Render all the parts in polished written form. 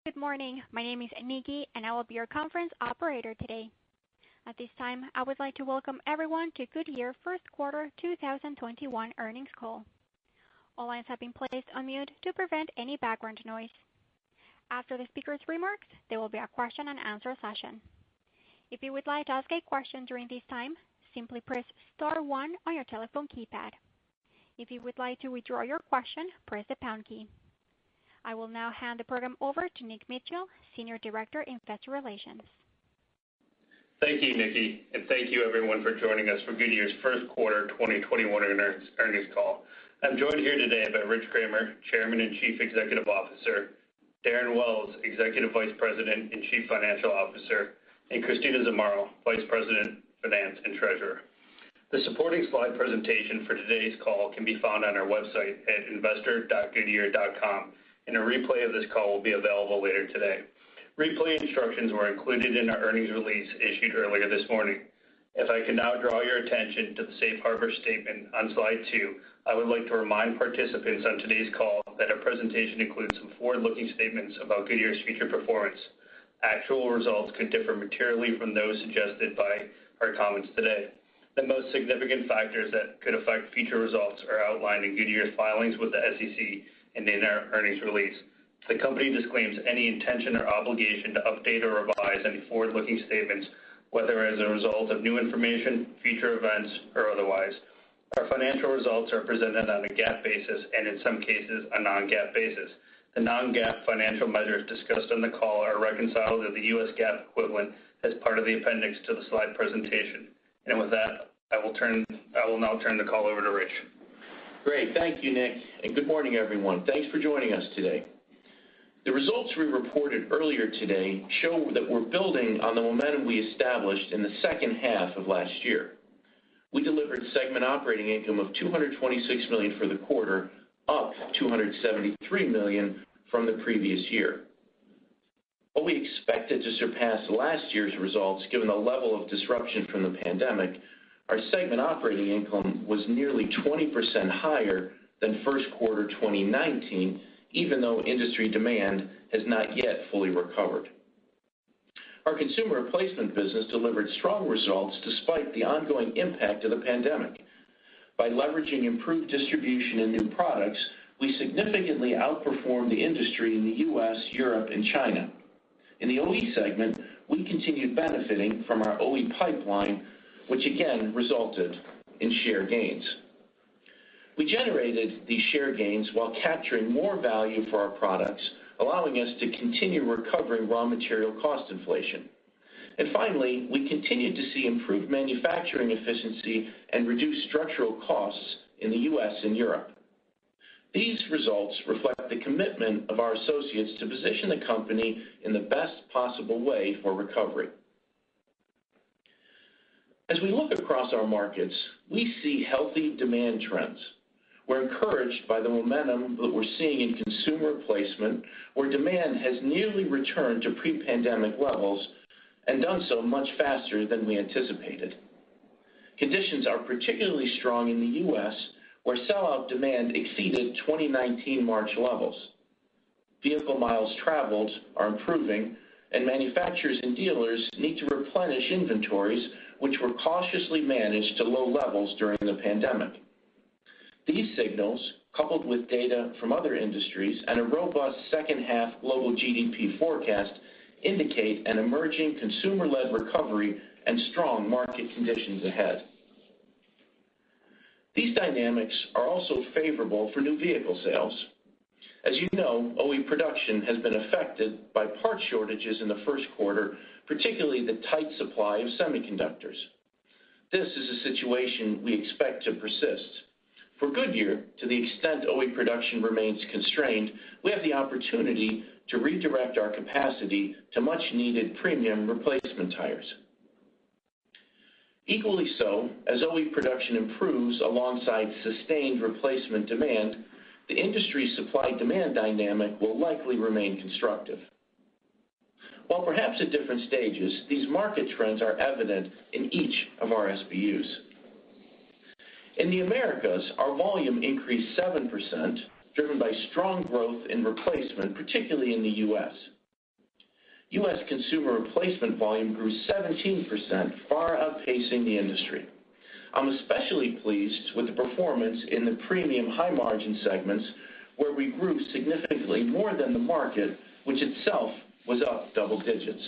Good morning. My name is Nikki, and I will be your conference operator today. At this time, I would like to welcome everyone to Goodyear First Quarter 2021 Earnings Call. All lines have been placed on mute to prevent any background noise. After the speaker's remarks, there will be a question and answer session. If you would like to ask a question during this time, simply press star 1 on your telephone keypad. If you would like to withdraw your question, press the pound key. I will now hand the program over to Nick Mitchell, Senior Director, Investor Relations. Thank you, Nikki, and thank you everyone for joining us for Goodyear's First Quarter 2021 Earnings Call. I'm joined here today by Rich Kramer, Chairman and Chief Executive Officer, Darren Wells, Executive Vice President and Chief Financial Officer, and Christina Zamarro, Vice President, Finance and Treasurer. The supporting slide presentation for today's call can be found on our website at investor.goodyear.com, and a replay of this call will be available later today. Replay instructions were included in our earnings release issued earlier this morning. If I can now draw your attention to the Safe Harbor statement on slide 2, I would like to remind participants on today's call that our presentation includes some forward-looking statements about Goodyear's future performance. Actual results could differ materially from those suggested by our comments today. The most significant factors that could affect future results are outlined in Goodyear's filings with the SEC and in our earnings release. The company disclaims any intention or obligation to update or revise any forward-looking statements, whether as a result of new information, future events, or otherwise. Our financial results are presented on a GAAP basis and in some cases a non-GAAP basis. The non-GAAP financial measures discussed on the call are reconciled to the U.S. GAAP equivalent as part of the appendix to the slide presentation. And with that, I will now turn the call over to Rich. Great. Thank you, Nick, and good morning, everyone. Thanks for joining us today. The results we reported earlier today show that we're building on the momentum we established in the second half of last year. We delivered segment operating income of $226 million for the quarter, up $273 million from the previous year. While we expected to surpass last year's results given the level of disruption from the pandemic, our segment operating income was nearly 20% higher than first quarter 2019, even though industry demand has not yet fully recovered. Our consumer replacement business delivered strong results despite the ongoing impact of the pandemic. By leveraging improved distribution and new products, we significantly outperformed the industry in the U.S., Europe, and China. In the OE segment, we continued benefiting from our OE pipeline, which again resulted in share gains. We generated these share gains while capturing more value for our products, allowing us to continue recovering raw material cost inflation. And finally, we continued to see improved manufacturing efficiency and reduced structural costs in the U.S. and Europe. These results reflect the commitment of our associates to position the company in the best possible way for recovery. As we look across our markets, we see healthy demand trends. We're encouraged by the momentum that we're seeing in consumer replacement, where demand has nearly returned to pre-pandemic levels and done so much faster than we anticipated. Conditions are particularly strong in the U.S., where sellout demand exceeded 2019 March levels. Vehicle miles traveled are improving, and manufacturers and dealers need to replenish inventories, which were cautiously managed to low levels during the pandemic. These signals, coupled with data from other industries and a robust second half global GDP forecast, indicate an emerging consumer-led recovery and strong market conditions ahead. These dynamics are also favorable for new vehicle sales. As you know, OE production has been affected by part shortages in the first quarter, particularly the tight supply of semiconductors. This is a situation we expect to persist. For Goodyear, to the extent OE production remains constrained, we have the opportunity to redirect our capacity to much-needed premium replacement tires. Equally so, as OE production improves alongside sustained replacement demand, the industry supply-demand dynamic will likely remain constructive. While perhaps at different stages, these market trends are evident in each of our SBUs. In the Americas, our volume increased 7%, driven by strong growth in replacement, particularly in the U.S. U.S. consumer replacement volume grew 17%, far outpacing the industry. I'm especially pleased with the performance in the premium high-margin segments, where we grew significantly more than the market, which itself was up double digits.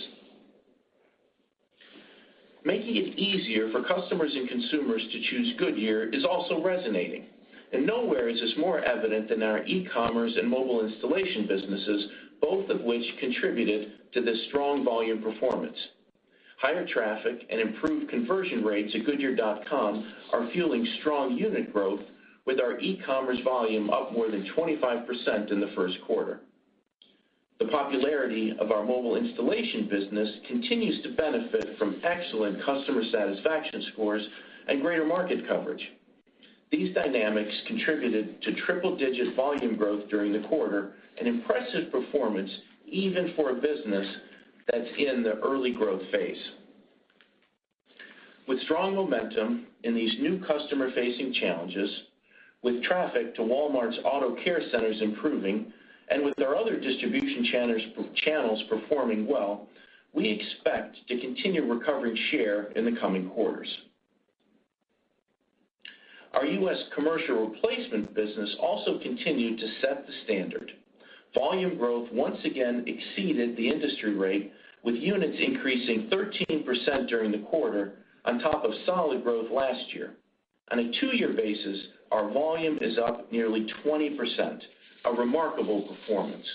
Making it easier for customers and consumers to choose Goodyear is also resonating, and nowhere is this more evident than our e-commerce and mobile installation businesses, both of which contributed to this strong volume performance. Higher traffic and improved conversion rates at Goodyear.com are fueling strong unit growth, with our e-commerce volume up more than 25% in the first quarter. The popularity of our mobile installation business continues to benefit from excellent customer satisfaction scores and greater market coverage. These dynamics contributed to triple-digit volume growth during the quarter, an impressive performance even for a business that's in the early growth phase. With strong momentum in these new customer-facing challenges, with traffic to Walmart's auto care centers improving, and with our other distribution channels performing well, we expect to continue recovering share in the coming quarters. Our U.S. commercial replacement business also continued to set the standard. Volume growth once again exceeded the industry rate, with units increasing 13% during the quarter on top of solid growth last year. On a two-year basis, our volume is up nearly 20%, a remarkable performance.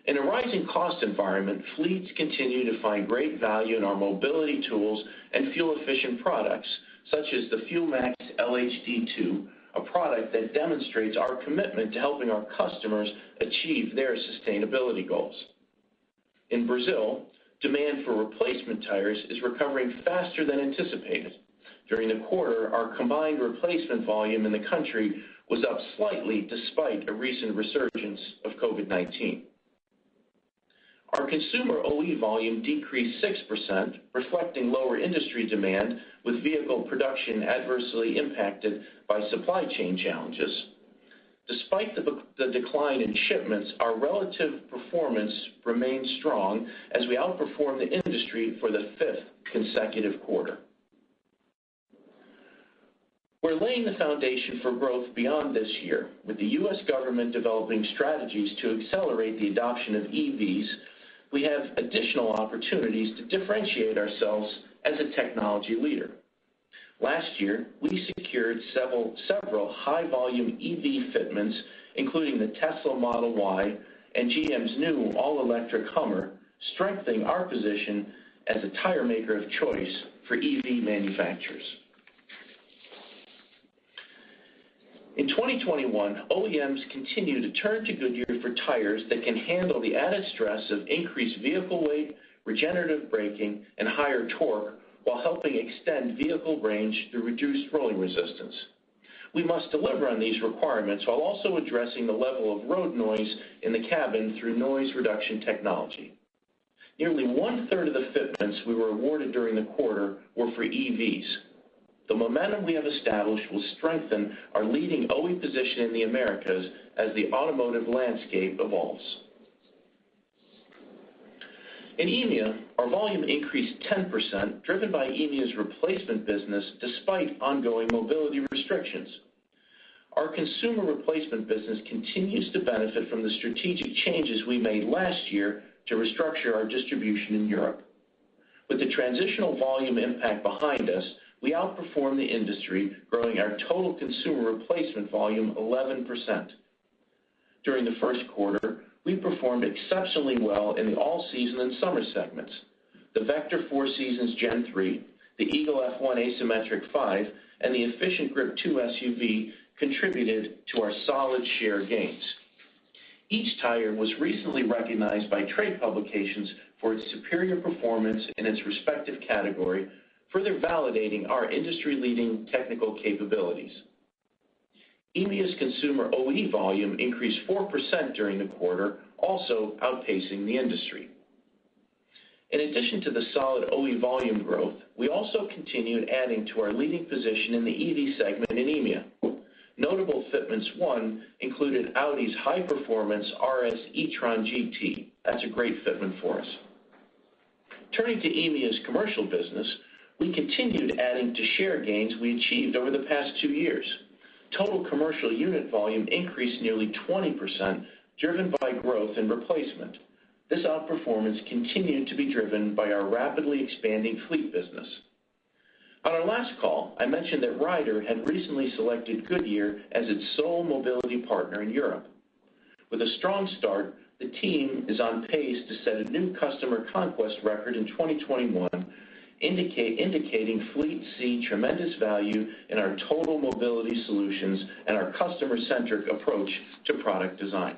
In a rising cost environment, fleets continue to find great value in our mobility tools and fuel-efficient products, such as the FuelMax LHD2, a product that demonstrates our commitment to helping our customers achieve their sustainability goals. In Brazil, demand for replacement tires is recovering faster than anticipated. During the quarter, our combined replacement volume in the country was up slightly despite a recent resurgence of COVID-19. Our consumer OE volume decreased 6%, reflecting lower industry demand, with vehicle production adversely impacted by supply chain challenges. Despite the decline in shipments, our relative performance remained strong as we outperformed the industry for the fifth consecutive quarter. We're laying the foundation for growth beyond this year, with the U.S. government developing strategies to accelerate the adoption of EVs. We have additional opportunities to differentiate ourselves as a technology leader. Last year, we secured several high-volume EV fitments, including the Tesla Model Y and GM's new all-electric Hummer, strengthening our position as a tire maker of choice for EV manufacturers. In 2021, OEMs continue to turn to Goodyear for tires that can handle the added stress of increased vehicle weight, regenerative braking, and higher torque, while helping extend vehicle range through reduced rolling resistance. We must deliver on these requirements while also addressing the level of road noise in the cabin through noise reduction technology. Nearly one-third of the fitments we were awarded during the quarter were for EVs. The momentum we have established will strengthen our leading OE position in the Americas as the automotive landscape evolves. In EMEA, our volume increased 10%, driven by EMEA's replacement business despite ongoing mobility restrictions. Our consumer replacement business continues to benefit from the strategic changes we made last year to restructure our distribution in Europe. With the transitional volume impact behind us, we outperformed the industry, growing our total consumer replacement volume 11%. During the first quarter, we performed exceptionally well in the all-season and summer segments. The Vector 4 Seasons Gen 3, the Eagle F1 Asymmetric 5, and the Efficient Grip 2 SUV contributed to our solid share gains. Each tire was recently recognized by trade publications for its superior performance in its respective category, further validating our industry-leading technical capabilities. EMEA's consumer OE volume increased 4% during the quarter, also outpacing the industry. In addition to the solid OE volume growth, we also continued adding to our leading position in the EV segment in EMEA. Notable fitments won included Audi's high-performance RS e-tron GT. That's a great fitment for us. Turning to EMEA's commercial business, we continued adding to share gains we achieved over the past 2 years. Total commercial unit volume increased nearly 20%, driven by growth and replacement. This outperformance continued to be driven by our rapidly expanding fleet business. On our last call, I mentioned that Ryder had recently selected Goodyear as its sole mobility partner in Europe. With a strong start, the team is on pace to set a new customer conquest record in 2021, indicating fleets see tremendous value in our total mobility solutions and our customer-centric approach to product design.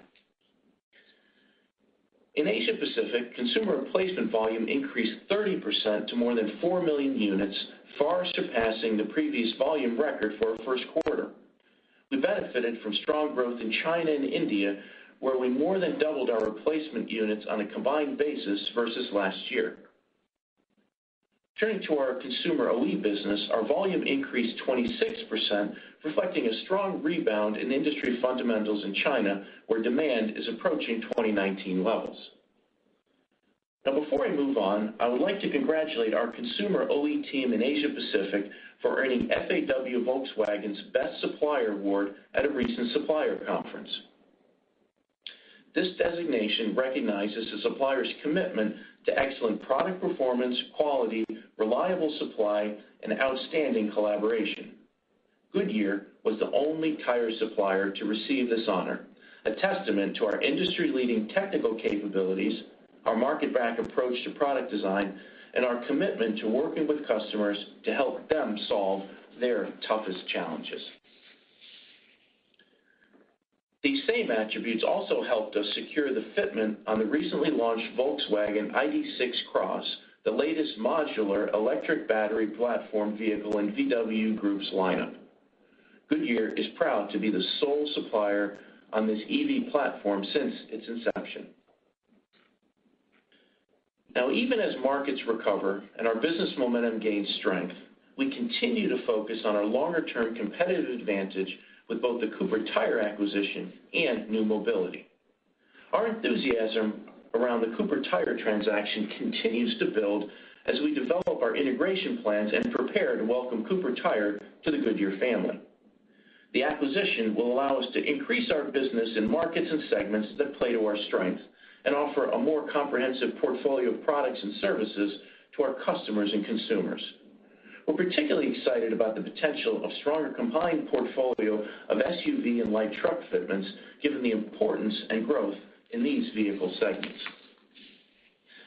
In Asia Pacific, consumer replacement volume increased 30% to more than 4 million units, far surpassing the previous volume record for our first quarter. We benefited from strong growth in China and India, where we more than doubled our replacement units on a combined basis versus last year. Turning to our consumer OE business, our volume increased 26%, reflecting a strong rebound in industry fundamentals in China, where demand is approaching 2019 levels. Now, before I move on, I would like to congratulate our consumer OE team in Asia Pacific for earning FAW Volkswagen's Best Supplier Award at a recent supplier conference. This designation recognizes the supplier's commitment to excellent product performance, quality, reliable supply, and outstanding collaboration. Goodyear was the only tire supplier to receive this honor, a testament to our industry-leading technical capabilities, our market-back approach to product design, and our commitment to working with customers to help them solve their toughest challenges. These same attributes also helped us secure the fitment on the recently launched Volkswagen ID.6 Cross, the latest modular electric battery platform vehicle in VW Group's lineup. Goodyear is proud to be the sole supplier on this EV platform since its inception. Now, even as markets recover and our business momentum gains strength, we continue to focus on our longer-term competitive advantage with both the Cooper Tire acquisition and new mobility. Our enthusiasm around the Cooper Tire transaction continues to build as we develop our integration plans and prepare to welcome Cooper Tire to the Goodyear family. The acquisition will allow us to increase our business in markets and segments that play to our strengths and offer a more comprehensive portfolio of products and services to our customers and consumers. We're particularly excited about the potential of stronger combined portfolio of SUV and light truck fitments, given the importance and growth in these vehicle segments.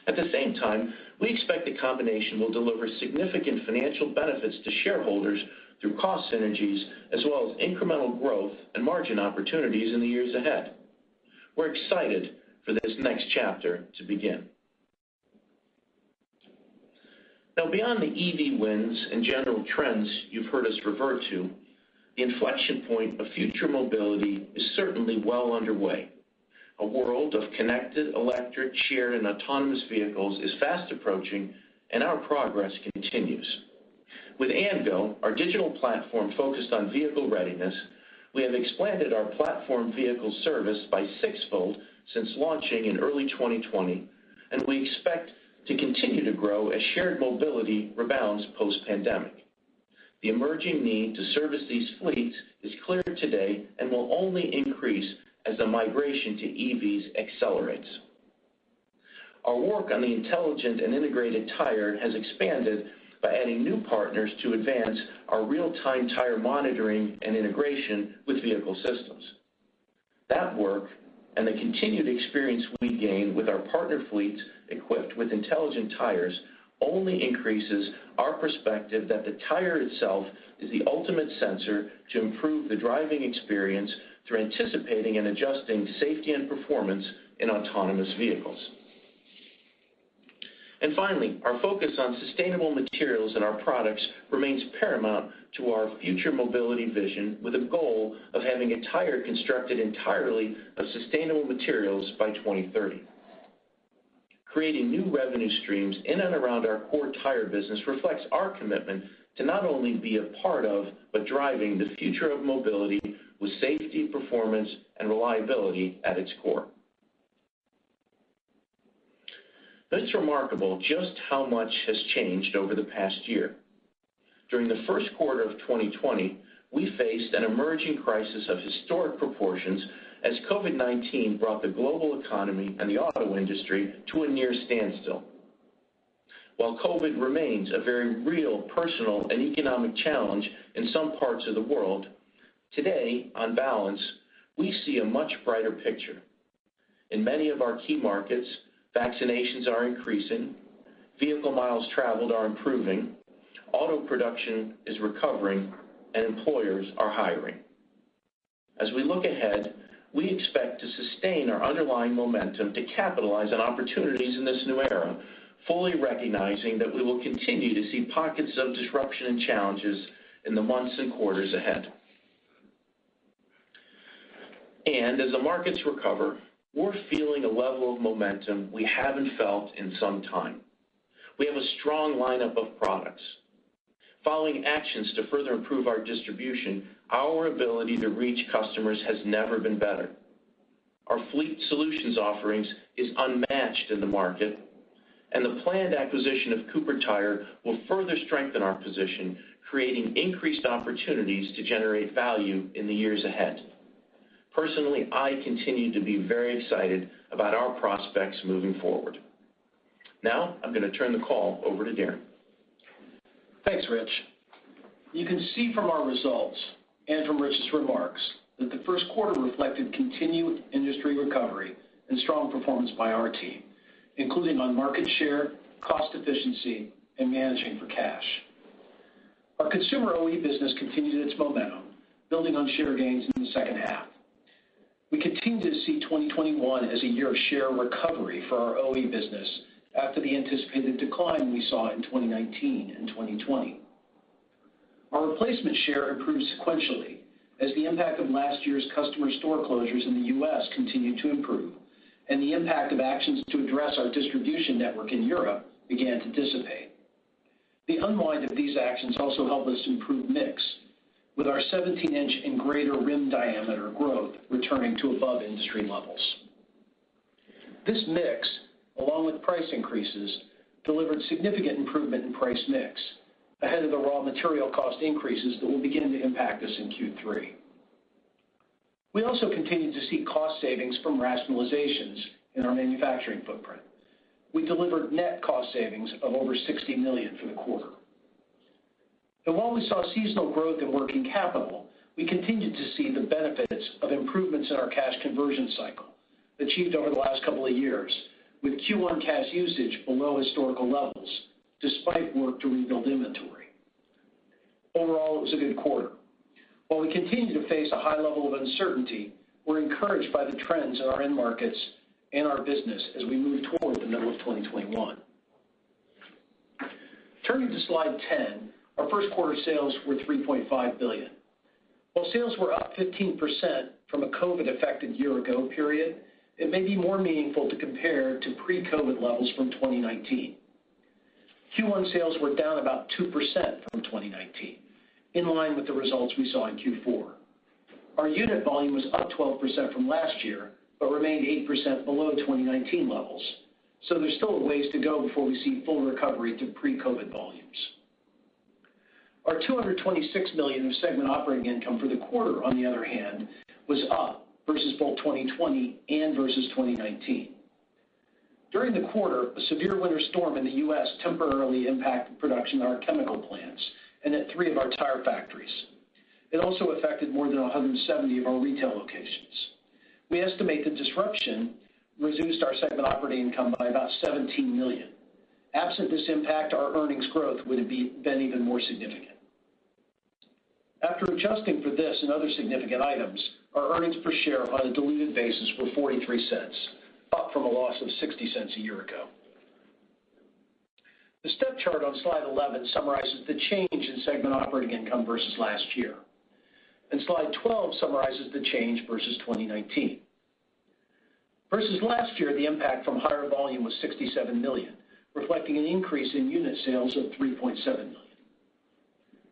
At the same time, we expect the combination will deliver significant financial benefits to shareholders through cost synergies, as well as incremental growth and margin opportunities in the years ahead. We're excited for this next chapter to begin. Now, beyond the EV wins and general trends you've heard us revert to, the inflection point of future mobility is certainly well underway. A world of connected, electric, shared, and autonomous vehicles is fast approaching, and our progress continues. With AndGo, our digital platform focused on vehicle readiness, we have expanded our platform vehicle service by sixfold since launching in early 2020, and we expect to continue to grow as shared mobility rebounds post-pandemic. The emerging need to service these fleets is clear today and will only increase as the migration to EVs accelerates. Our work on the intelligent and integrated tire has expanded by adding new partners to advance our real-time tire monitoring and integration with vehicle systems. That work and the continued experience we gain with our partner fleets equipped with intelligent tires only increases our perspective that the tire itself is the ultimate sensor to improve the driving experience through anticipating and adjusting safety and performance in autonomous vehicles. And finally, our focus on sustainable materials in our products remains paramount to our future mobility vision, with a goal of having a tire constructed entirely of sustainable materials by 2030. Creating new revenue streams in and around our core tire business reflects our commitment to not only be a part of, but driving the future of mobility with safety, performance, and reliability at its core. It's remarkable just how much has changed over the past year. During the first quarter of 2020, we faced an emerging crisis of historic proportions as COVID-19 brought the global economy and the auto industry to a near standstill. While COVID remains a very real personal and economic challenge in some parts of the world, today, on balance, we see a much brighter picture. In many of our key markets, vaccinations are increasing, vehicle miles traveled are improving, auto production is recovering, and employers are hiring. As we look ahead, we expect to sustain our underlying momentum to capitalize on opportunities in this new era, fully recognizing that we will continue to see pockets of disruption and challenges in the months and quarters ahead. And as the markets recover, we're feeling a level of momentum we haven't felt in some time. We have a strong lineup of products. Following actions to further improve our distribution, our ability to reach customers has never been better. Our fleet solutions offerings is unmatched in the market, and the planned acquisition of Cooper Tire will further strengthen our position, creating increased opportunities to generate value in the years ahead. Personally, I continue to be very excited about our prospects moving forward. Now, I'm going to turn the call over to Darren. Thanks, Rich. You can see from our results and from Rich's remarks that the first quarter reflected continued industry recovery and strong performance by our team, including on market share, cost efficiency, and managing for cash. Our consumer OE business continued its momentum, building on share gains in the second half. We continue to see 2021 as a year of share recovery for our OE business after the anticipated decline we saw in 2019 and 2020. Our replacement share improved sequentially as the impact of last year's customer store closures in the U.S. continued to improve, and the impact of actions to address our distribution network in Europe began to dissipate. The unwind of these actions also helped us improve mix, with our 17-inch and greater rim diameter growth returning to above industry levels. This mix, along with price increases, delivered significant improvement in price mix ahead of the raw material cost increases that will begin to impact us in Q3. We also continued to see cost savings from rationalizations in our manufacturing footprint. We delivered net cost savings of over $60 million for the quarter. And while we saw seasonal growth in working capital, we continued to see the benefits of improvements in our cash conversion cycle achieved over the last couple of years, with Q1 cash usage below historical levels, despite work to rebuild inventory. Overall, it was a good quarter. While we continue to face a high level of uncertainty, we're encouraged by the trends in our end markets and our business as we move toward the middle of 2021. Turning to slide 10, our first quarter sales were $3.5 billion. While sales were up 15% from a COVID-affected year-ago period, it may be more meaningful to compare to pre-COVID levels from 2019. Q1 sales were down about 2% from 2019, in line with the results we saw in Q4. Our unit volume was up 12% from last year, but remained 8% below 2019 levels. So there's still a ways to go before we see full recovery to pre-COVID volumes. Our $226 million of segment operating income for the quarter, on the other hand, was up versus both 2020 and versus 2019. During the quarter, a severe winter storm in the U.S. temporarily impacted production at our chemical plants and at 3 of our tire factories. It also affected more than 170 of our retail locations. We estimate the disruption reduced our segment operating income by about $17 million. Absent this impact, our earnings growth would have been even more significant. After adjusting for this and other significant items, our earnings per share on a diluted basis were 43 cents, up from a loss of 60 cents a year ago. The step chart on slide 11 summarizes the change in segment operating income versus last year, and slide 12 summarizes the change versus 2019. Versus last year, the impact from higher volume was $67 million, reflecting an increase in unit sales of $3.7 million.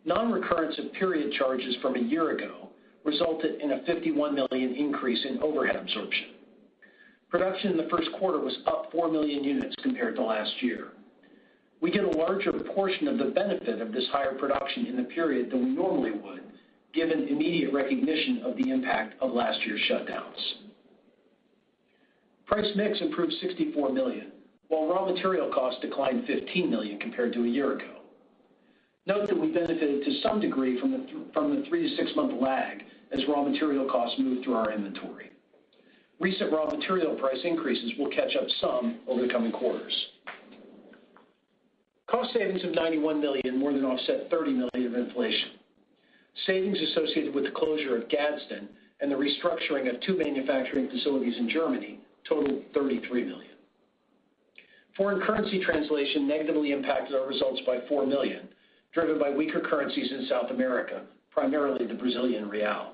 Non-recurrence of period charges from a year ago resulted in a $51 million increase in overhead absorption. Production in the first quarter was up 4 million units compared to last year. We get a larger portion of the benefit of this higher production in the period than we normally would, given immediate recognition of the impact of last year's shutdowns. Price mix improved $64 million, while raw material costs declined $15 million compared to a year ago. Note that we benefited to some degree from the 3 to 6 month lag as raw material costs moved through our inventory. Recent raw material price increases will catch up some over the coming quarters. Cost savings of $91 million more than offset $30 million of inflation. Savings associated with the closure of Gadsden and the restructuring of 2 manufacturing facilities in Germany totaled $33 million. Foreign currency translation negatively impacted our results by $4 million, driven by weaker currencies in South America, primarily the Brazilian real.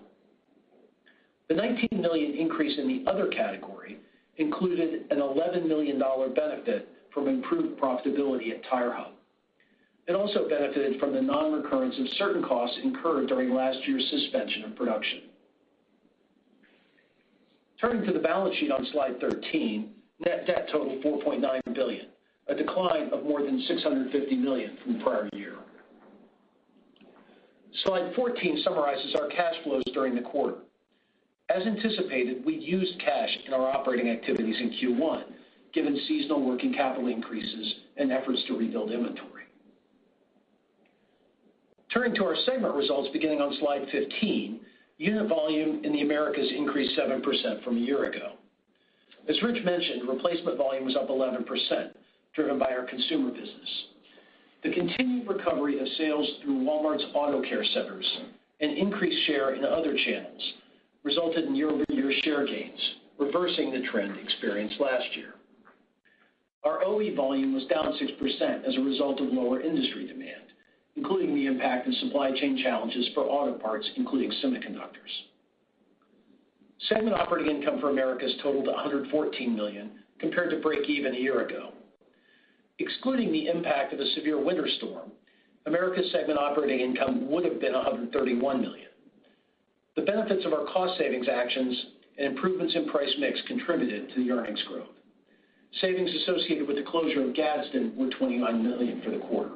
The $19 million increase in the other category included an $11 million benefit from improved profitability at Tire Hub. It also benefited from the non-recurrence of certain costs incurred during last year's suspension of production. Turning to the balance sheet on slide 13, net debt totaled $4.9 billion, a decline of more than $650 million from the prior year. Slide 14 summarizes our cash flows during the quarter. As anticipated, we used cash in our operating activities in Q1, given seasonal working capital increases and efforts to rebuild inventory. Turning to our segment results beginning on slide 15, unit volume in the Americas increased 7% from a year ago. As Rich mentioned, replacement volume was up 11%, driven by our consumer business. The continued recovery of sales through Walmart's Auto Care Centers and increased share in other channels resulted in year-over-year share gains, reversing the trend experienced last year. Our OE volume was down 6% as a result of lower industry demand, including the impact of supply chain challenges for auto parts, including semiconductors. Segment operating income for Americas totaled $114 million, compared to break even a year ago. Excluding the impact of a severe winter storm, Americas segment operating income would have been $131 million. The benefits of our cost savings actions and improvements in price mix contributed to the earnings growth. Savings associated with the closure of Gadsden were $29 million for the quarter.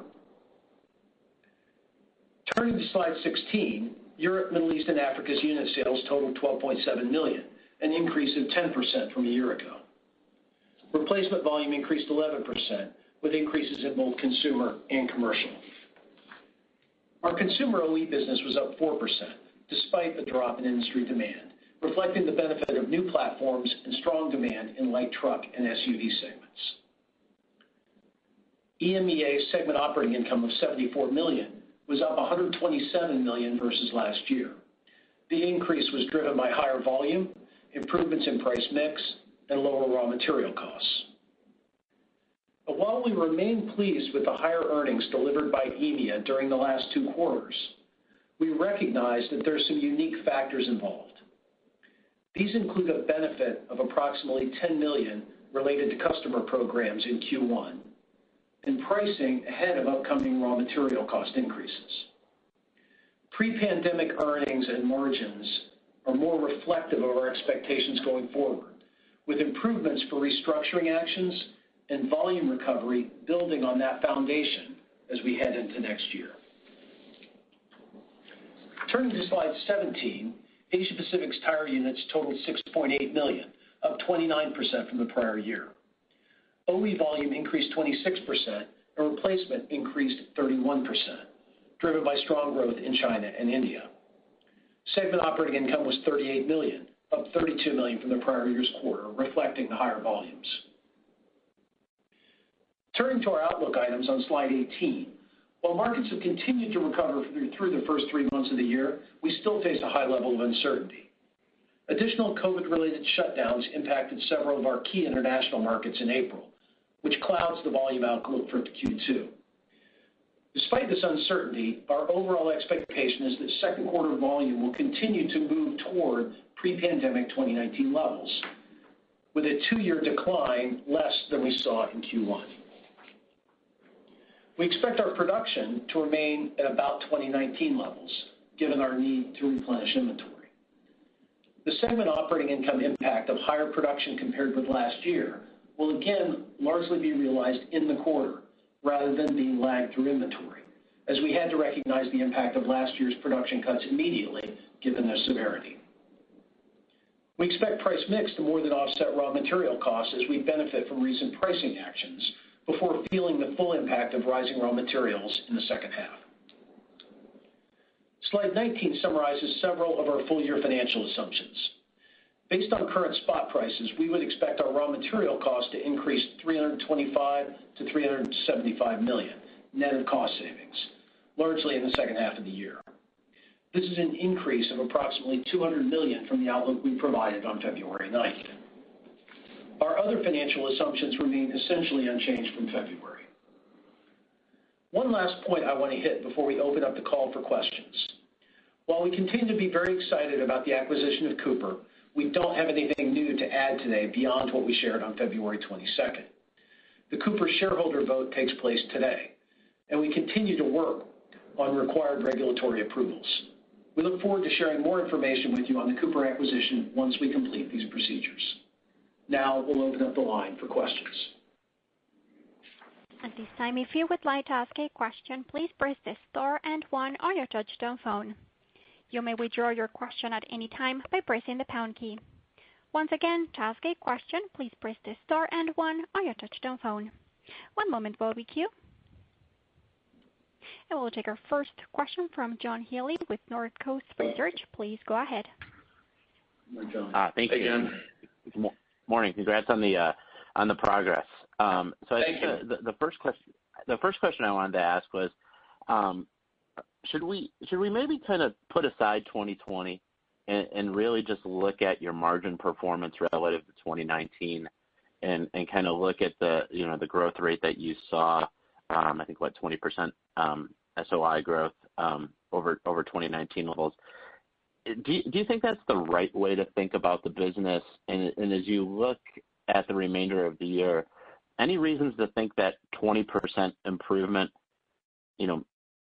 Turning to slide 16, Europe, Middle East, and Africa's unit sales totaled 12.7 million, an increase of 10% from a year ago. Replacement volume increased 11%, with increases in both consumer and commercial. Our consumer OE business was up 4%, despite a drop in industry demand, reflecting the benefit of new platforms and strong demand in light truck and SUV segments. EMEA's segment operating income of $74 million was up $127 million versus last year. The increase was driven by higher volume, improvements in price mix, and lower raw material costs. But while we remain pleased with the higher earnings delivered by EMEA during the last 2 quarters, we recognize that there are some unique factors involved. These include a benefit of approximately $10 million related to customer programs in Q1 and pricing ahead of upcoming raw material cost increases. Pre-pandemic earnings and margins are more reflective of our expectations going forward, with improvements for restructuring actions and volume recovery building on that foundation as we head into next year. Turning to slide 17, Asia Pacific's tire units totaled 6.8 million, up 29% from the prior year. OE volume increased 26% and replacement increased 31%, driven by strong growth in China and India. Segment operating income was $38 million, up $32 million from the prior year's quarter, reflecting the higher volumes. Turning to our outlook items on slide 18, while markets have continued to recover through the first 3 months of the year, we still face a high level of uncertainty. Additional COVID-related shutdowns impacted several of our key international markets in April, which clouds the volume outlook for Q2. Despite this uncertainty, our overall expectation is that second quarter volume will continue to move toward pre-pandemic 2019 levels, with a 2-year decline less than we saw in Q1. We expect our production to remain at about 2019 levels, given our need to replenish inventory. The segment operating income impact of higher production compared with last year will again largely be realized in the quarter rather than being lagged through inventory, as we had to recognize the impact of last year's production cuts immediately given their severity. We expect price mix to more than offset raw material costs as we benefit from recent pricing actions before feeling the full impact of rising raw materials in the second half. Slide 19 summarizes several of our full-year financial assumptions. Based on current spot prices, we would expect our raw material costs to increase $325 to $375 million, net of cost savings, largely in the second half of the year. This is an increase of approximately $200 million from the outlook we provided on February 9th. Our other financial assumptions remain essentially unchanged from February. One last point I want to hit before we open up the call for questions. While we continue to be very excited about the acquisition of Cooper, we don't have anything new to add today beyond what we shared on February 22nd. The Cooper shareholder vote takes place today, and we continue to work on required regulatory approvals. We look forward to sharing more information with you on the Cooper acquisition once we complete these procedures. Now we'll open up the line for questions. At this time, if you would like to ask a question, please press the star and 1 on your touch-tone phone. You may withdraw your question at any time by pressing the pound key. Once again, to ask a question, please press the star and 1 on your touch-tone phone. One moment while we queue. And we'll take our first question from John Healy with Northcoast Research. Please go ahead. Thank you. John. Good morning. Congrats on the progress. Thank you. The first question I wanted to ask was, should we maybe kind of put aside 2020 and really just look at your margin performance relative to 2019 and kind of look at the growth rate that you saw, I think 20% SOI growth over 2019 levels. Do you think that's the right way to think about the business? And as you look at the remainder of the year, any reasons to think that 20% improvement,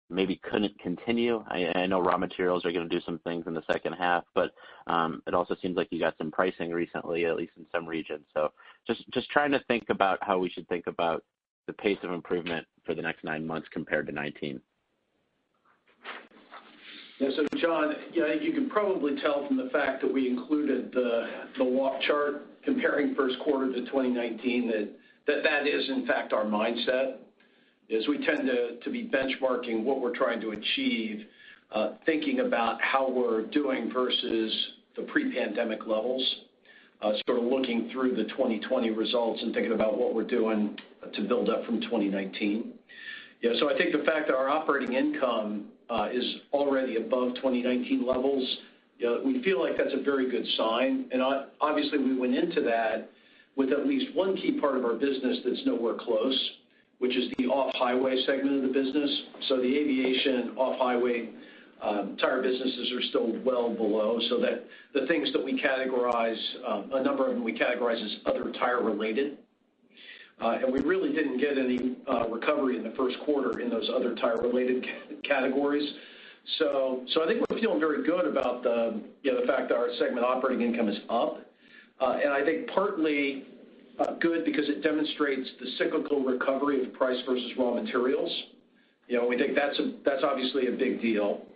maybe couldn't continue? I know raw materials are going to do some things in the second half, but it also seems like you got some pricing recently, at least in some regions. So just trying to think about how we should think about the pace of improvement for the next 9 months compared to 19. Yeah, so John, I think you can probably tell from the fact that we included the walk chart comparing first quarter to 2019 that is in fact our mindset. Is we tend to be benchmarking what we're trying to achieve, thinking about how we're doing versus the pre-pandemic levels, sort of looking through the 2020 results and thinking about what we're doing to build up from 2019. Yeah, so I think the fact that our operating income is already above 2019 levels, we feel like that's a very good sign. And obviously we went into that with at least one key part of our business that's nowhere close, which is the off-highway segment of the business. So the aviation off-highway tire businesses are still well below, so that the things that we categorize, a number of them we categorize as other tire related. And we really didn't get any recovery in the first quarter in those other tire related categories. So I think we're feeling very good about the fact that our segment operating income is up. And I think partly good because it demonstrates the cyclical recovery of price versus raw materials. We think that's obviously a big deal.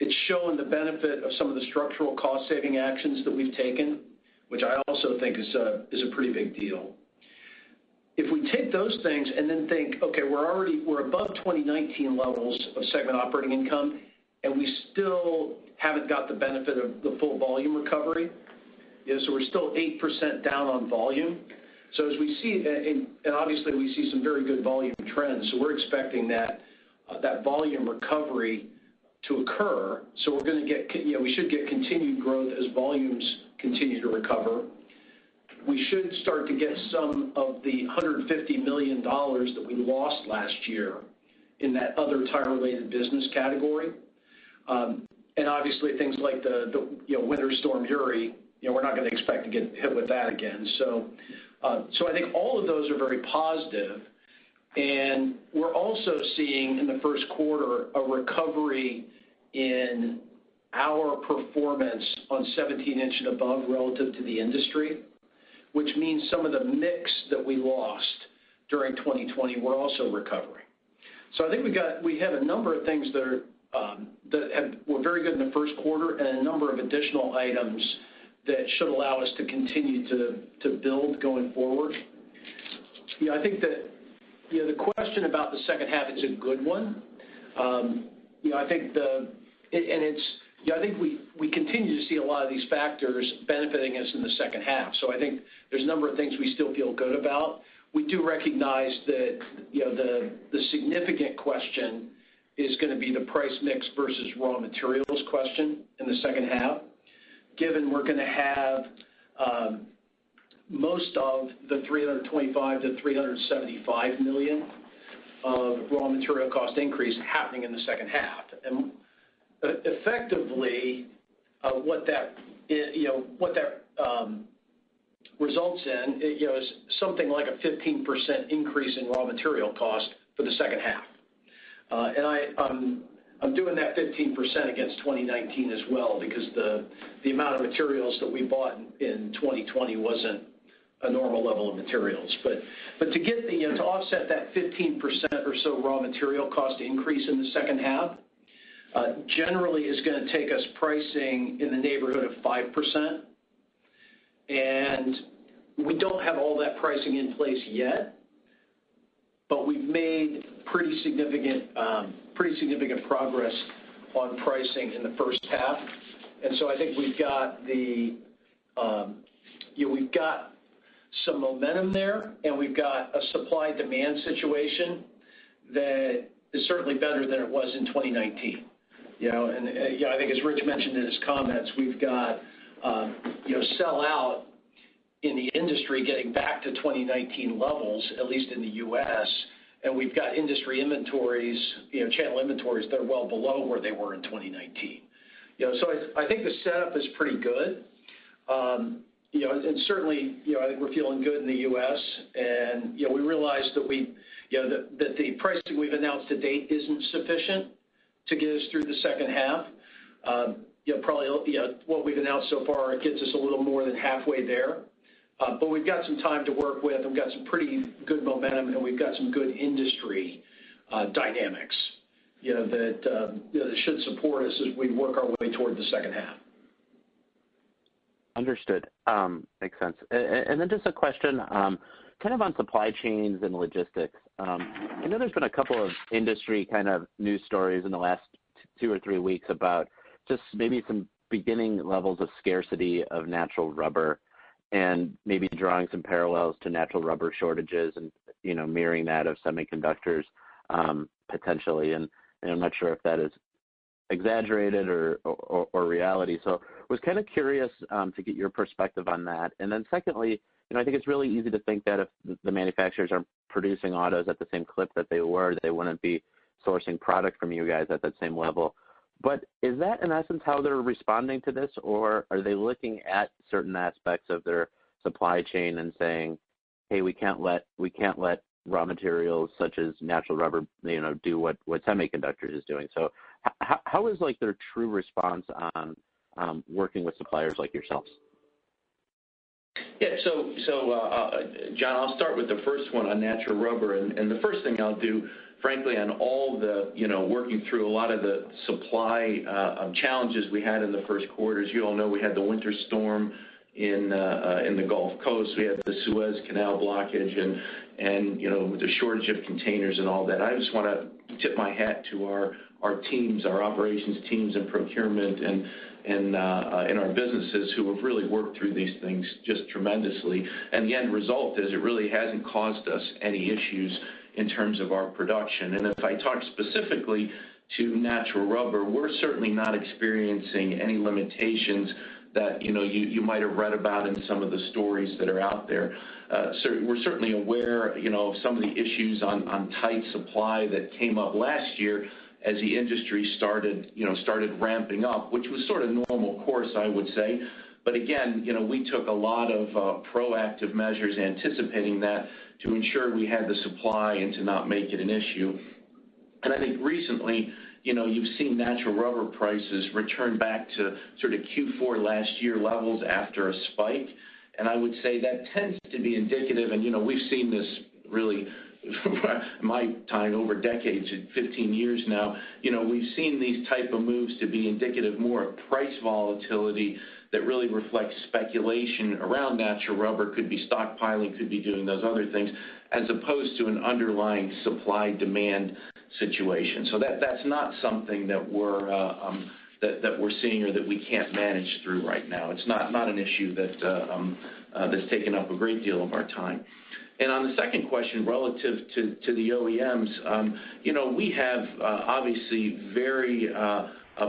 It's shown the benefit of some of the structural cost saving actions that we've taken, which I also think is a pretty big deal. If we take those things and then think, okay, we're above 2019 levels of segment operating income, and we still haven't got the benefit of the full volume recovery. So we're still 8% down on volume. So as we see, and obviously we see some very good volume trends, so we're expecting that volume recovery to occur. So we're going to get, we should get continued growth as volumes continue to recover. We should start to get some of the $150 million that we lost last year in that other tire-related business category. And obviously things like the Winter Storm Uri, we're not going to expect to get hit with that again. So I think all of those are very positive. And we're also seeing in the first quarter a recovery in our performance on 17-inch and above relative to the industry, which means some of the mix that we lost during 2020 we're also recovering. So I think we have a number of things that were very good in the first quarter, and a number of additional items that should allow us to continue to build going forward. I think that the question about the second half is a good one. I think we continue to see a lot of these factors benefiting us in the second half. So I think there's a number of things we still feel good about. We do recognize that the significant question is going to be the price mix versus raw materials question in the second half, given we're going to have most of the $325 to $375 million of raw material cost increase happening in the second half. And effectively, what that results in is something like a 15% increase in raw material cost for the second half. And I'm doing that 15% against 2019 as well, because the amount of materials that we bought in 2020 wasn't a normal level of materials. But to get to offset that 15% or so raw material cost increase in the second half, generally is going to take us pricing in the neighborhood of 5%. And we don't have all that pricing in place yet, but we've made pretty significant progress on pricing in the first half. And so I think we've got we've got some momentum there, and we've got a supply-demand situation that is certainly better than it was in 2019. I think as Rich mentioned in his comments, we've got sell out in the industry getting back to 2019 levels, at least in the U.S., and we've got industry inventories, channel inventories that are well below where they were in 2019. So I think the setup is pretty good. And certainly, I think we're feeling good in the U.S. And we realize that that the pricing we've announced to date isn't sufficient to get us through the second half. Probably what we've announced so far gets us a little more than halfway there. But we've got some time to work with, and we've got some pretty good momentum, and we've got some good industry dynamics that should support us as we work our way toward the second half. Understood. Makes sense. And then just a question kind of on supply chains and logistics. I know there's been a couple of industry kind of news stories in the last 2 or 3 weeks about just maybe some beginning levels of scarcity of natural rubber, and maybe drawing some parallels to natural rubber shortages and, mirroring that of semiconductors potentially. And I'm not sure if that is exaggerated or reality. So I was kind of curious to get your perspective on that. And then secondly, I think it's really easy to think that if the manufacturers are producing autos at the same clip that they were, they wouldn't be sourcing product from you guys at that same level. But is that in essence how they're responding to this, or are they looking at certain aspects of their supply chain and saying, hey, we can't let raw materials such as natural rubber, do what semiconductors is doing? So how is their true response on working with suppliers like yourselves? Yeah, so John, I'll start with the first one on natural rubber, and the first thing I'll do, frankly, on all the, working through a lot of the supply challenges we had in the first quarter. As you all know, we had the winter storm in the Gulf Coast. We had the Suez Canal blockage and the shortage of containers and all that. I just want to tip my hat to our teams, our operations teams and procurement and our businesses who have really worked through these things just tremendously. And the end result is it really hasn't caused us any issues in terms of our production. And if I talk specifically to natural rubber, we're certainly not experiencing any limitations that you might have read about in some of the stories that are out there. We're certainly aware of some of the issues on tight supply that came up last year as the industry started ramping up, which was sort of normal course, I would say. But again, we took a lot of proactive measures anticipating that to ensure we had the supply and to not make it an issue. And I think recently, you've seen natural rubber prices return back to sort of Q4 last year levels after a spike. And I would say that tends to be indicative, and we've seen this really my time over decades, 15 years now, we've seen these type of moves to be indicative more of price volatility that really reflects speculation around natural rubber, could be stockpiling, could be doing those other things, as opposed to an underlying supply-demand situation. So that's not something that we're seeing or that we can't manage through right now. It's not an issue that's taken up a great deal of our time. And on the second question, relative to the OEMs, we have obviously very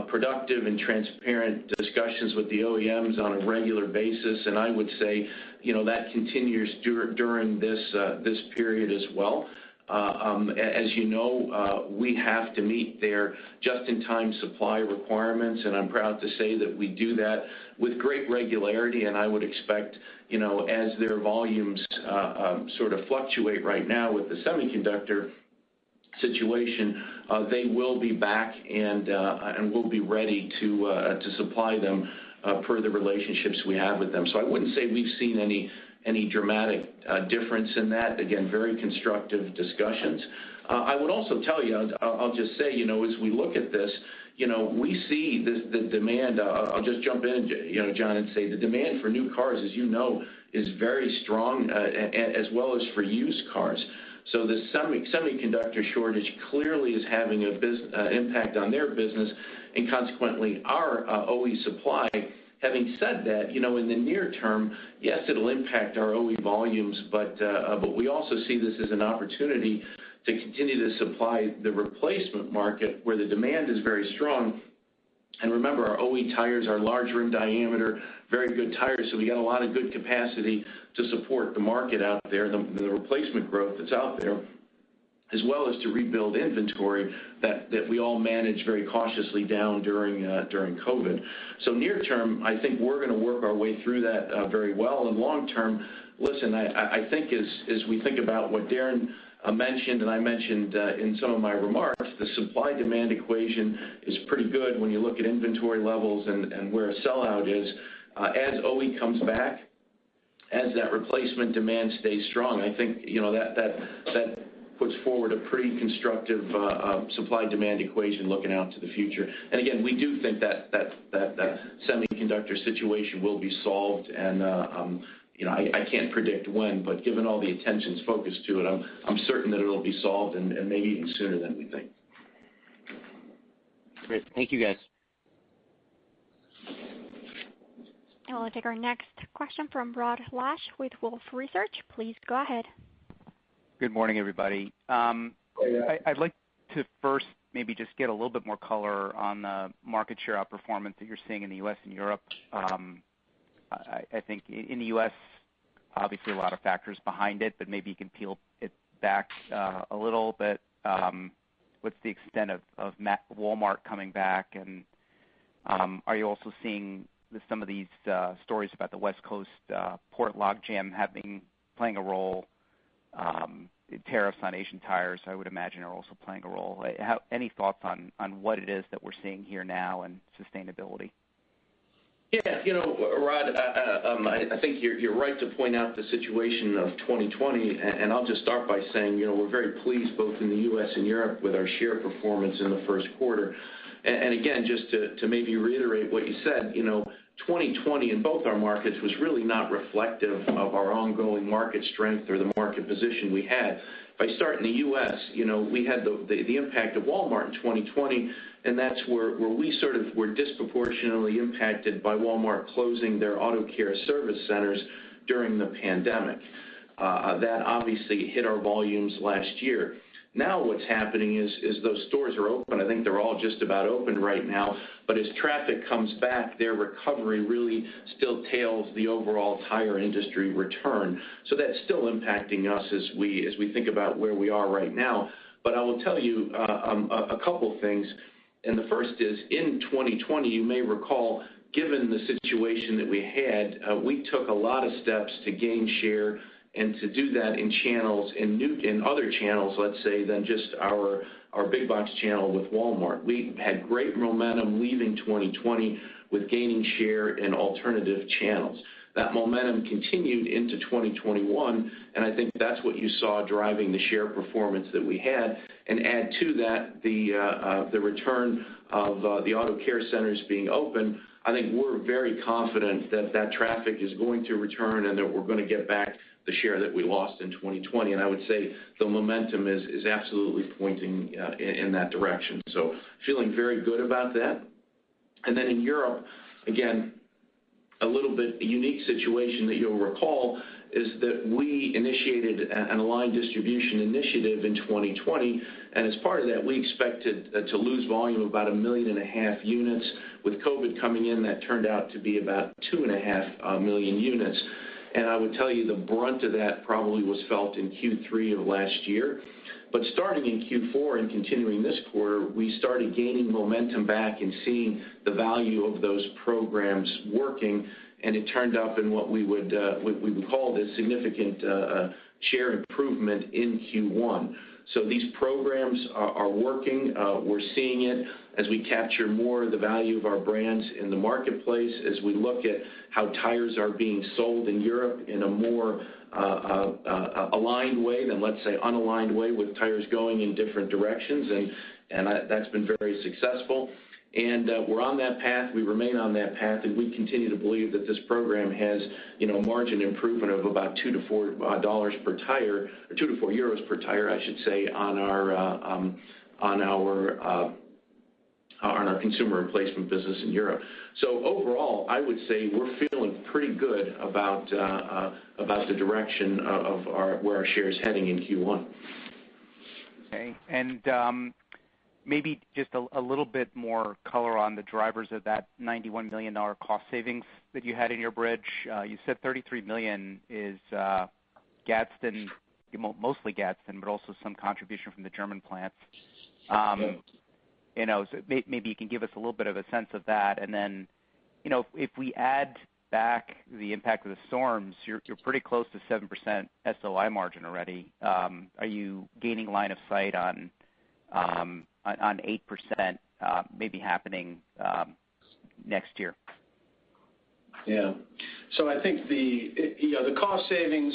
productive and transparent discussions with the OEMs on a regular basis, and I would say, that continues during this period as well. As you know, we have to meet their just-in-time supply requirements, and I'm proud to say that we do that with great regularity, and I would expect, as their volumes sort of fluctuate right now with the semiconductor situation, they will be back and we'll be ready to supply them per the relationships we have with them. So I wouldn't say we've seen any dramatic difference in that. Again, very constructive discussions. I would also tell you, I'll just say, as we look at this, we see the demand. I'll just jump in, John, and say the demand for new cars, as you know, is very strong, as well as for used cars. So the semiconductor shortage clearly is having an impact on their business, and consequently our OE supply. Having said that, in the near term, yes, it'll impact our OE volumes, but we also see this as an opportunity to continue to supply the replacement market where the demand is very strong. And remember, our OE tires are large rim diameter, very good tires, so we got a lot of good capacity to support the market out there, the replacement growth that's out there, as well as to rebuild inventory that we all managed very cautiously down during COVID. So near term, I think we're going to work our way through that very well. And long term, listen, I think as we think about what Darren mentioned, and I mentioned in some of my remarks, the supply-demand equation is pretty good when you look at inventory levels and where a sellout is. As OE comes back, as that replacement demand stays strong, I think that puts forward a pretty constructive supply-demand equation looking out to the future. And again, we do think that semiconductor situation will be solved, and I can't predict when, but given all the attention's focused to it, I'm certain that it'll be solved, and maybe even sooner than we think. Great. Thank you, guys. And we'll take our next question from Rod Lache with Wolfe Research. Please go ahead. Good morning, everybody. I'd like to first maybe just get a little bit more color on the market share outperformance that you're seeing in the U.S. and Europe. I think in the U.S., obviously a lot of factors behind it, but maybe you can peel it back a little bit. What's the extent of Walmart coming back, and are you also seeing some of these stories about the West Coast port logjam playing a role? Tariffs on Asian tires, I would imagine, are also playing a role. Any thoughts on what it is that we're seeing here now and sustainability? Yeah, Rod, I think you're right to point out the situation of 2020, and I'll just start by saying, we're very pleased both in the U.S. and Europe with our share performance in the first quarter. And again, just to maybe reiterate what you said, 2020 in both our markets was really not reflective of our ongoing market strength or the market position we had. If I start in the U.S., we had the impact of Walmart in 2020, and that's where we sort of were disproportionately impacted by Walmart closing their auto care service centers during the pandemic. That obviously hit our volumes last year. Now what's happening is those stores are open. I think they're all just about open right now. But as traffic comes back, their recovery really still tails the overall tire industry return. So that's still impacting us as we think about where we are right now. But I will tell you a couple things. And the first is, in 2020, you may recall, given the situation that we had, we took a lot of steps to gain share and to do that in channels, in other channels, let's say, than just our big box channel with Walmart. We had great momentum leaving 2020 with gaining share in alternative channels. That momentum continued into 2021, and I think that's what you saw driving the share performance that we had. And add to that the return of the auto care centers being open. I think we're very confident that that traffic is going to return and that we're going to get back the share that we lost in 2020. And I would say the momentum is absolutely pointing in that direction. So feeling very good about that. And then in Europe, again, a little bit unique situation that you'll recall is that we initiated an aligned distribution initiative in 2020, and as part of that, we expected to lose volume of about 1.5 million units. With COVID coming in, that turned out to be about 2.5 million units. And I would tell you the brunt of that probably was felt in Q3 of last year. But starting in Q4 and continuing this quarter, we started gaining momentum back and seeing the value of those programs working, and it turned up in what we would call this significant share improvement in Q1. So these programs are working. We're seeing it as we capture more of the value of our brands in the marketplace, as we look at how tires are being sold in Europe in a more aligned way than, let's say, unaligned way, with tires going in different directions, and that's been very successful. And we're on that path. We remain on that path, and we continue to believe that this program has, margin improvement of about $2 to $4 per tire, or 2 to 4 euros per tire, I should say, on our consumer replacement business in Europe. So overall, I would say we're feeling pretty good about the direction of where our share is heading in Q1. Okay, and maybe just a little bit more color on the drivers of that $91 million cost savings that you had in your bridge. You said $33 million is Gadsden, mostly Gadsden, but also some contribution from the German plants. So maybe you can give us a little bit of a sense of that. And then, if we add back the impact of the storms, you're pretty close to 7% SOI margin already. Are you gaining line of sight on 8% maybe happening next year? Yeah. So I think the cost savings,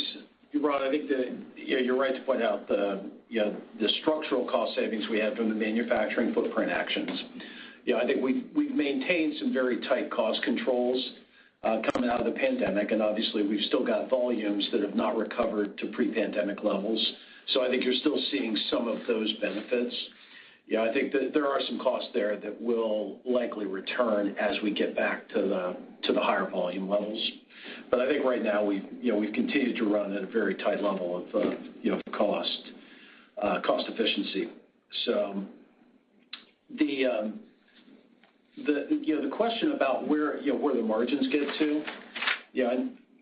Rod, I think you're right to point out the structural cost savings we have from the manufacturing footprint actions. I think we've maintained some very tight cost controls coming out of the pandemic, and obviously we've still got volumes that have not recovered to pre-pandemic levels. So I think you're still seeing some of those benefits. I think that there are some costs there that will likely return as we get back to the higher volume levels. But I think right now we've continued to run at a very tight level of cost efficiency. So the question about where the margins get to,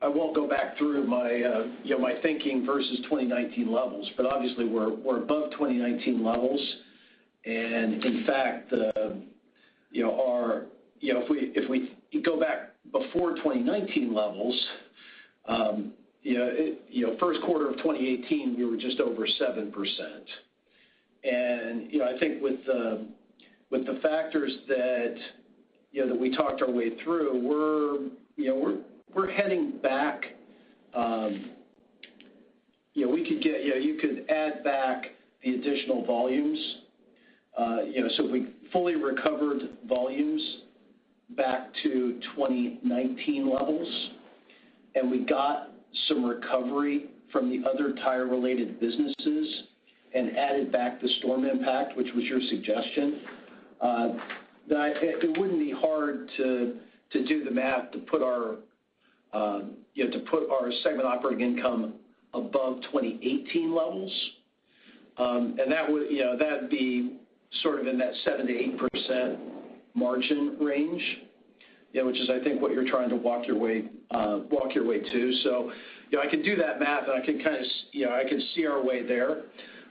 I won't go back through my thinking versus 2019 levels, but obviously we're above 2019 levels, and in fact, if we go back before 2019 levels, first quarter of 2018 we were just over 7%, and I think with the factors that that we talked our way through, we're heading back. You could add back the additional volumes. So if we fully recovered volumes back to 2019 levels, and we got some recovery from the other tire-related businesses, and added back the storm impact, which was your suggestion, it wouldn't be hard to do the math to put our segment operating income above 2018 levels, and that'd be sort of in that 7 to 8% margin range, which is I think what you're trying to walk your way to. So I can do that math, and I can I can see our way there.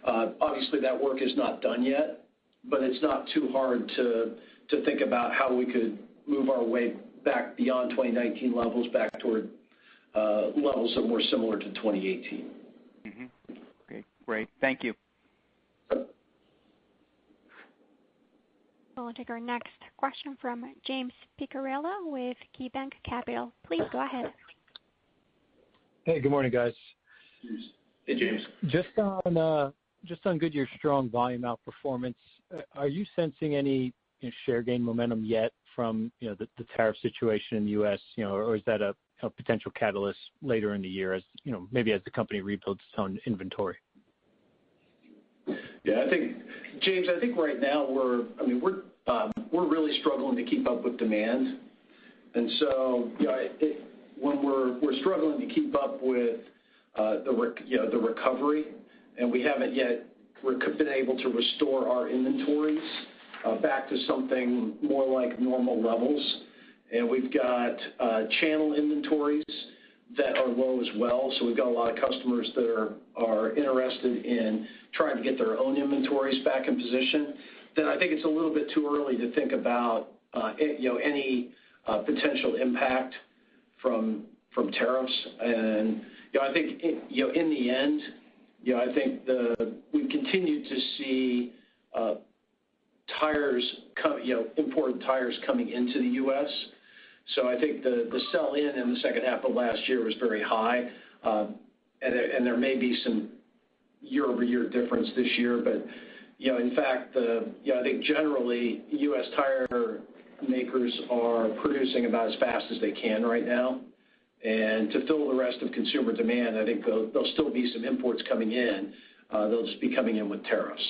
Obviously, that work is not done yet, but it's not too hard to think about how we could move our way back beyond 2019 levels, back toward levels that were similar to 2018. Okay, great. Thank you. We'll take our next question from James Picariello with KeyBanc Capital. Please go ahead. Hey, good morning, guys. Hey, James. Just on Goodyear's strong volume outperformance, are you sensing any share gain momentum yet from the tariff situation in the U.S. Or is that a potential catalyst later in the year as maybe as the company rebuilds its own inventory? Yeah, James, I think right now we're really struggling to keep up with demand, and so when we're struggling to keep up with the recovery, and we haven't yet been able to restore our inventories back to something more like normal levels, and we've got channel inventories that are low as well. So we've got a lot of customers that are interested in trying to get their own inventories back in position. Then I think it's a little bit too early to think about any potential impact from tariffs. And I think in the end, I think we've continued to see imported tires coming into the U.S. So I think the sell-in the second half of last year was very high, and there may be some year-over-year difference this year. But in fact, I think generally U.S. tire makers are producing about as fast as they can right now, and to fill the rest of consumer demand, I think there'll still be some imports coming in. They'll just be coming in with tariffs.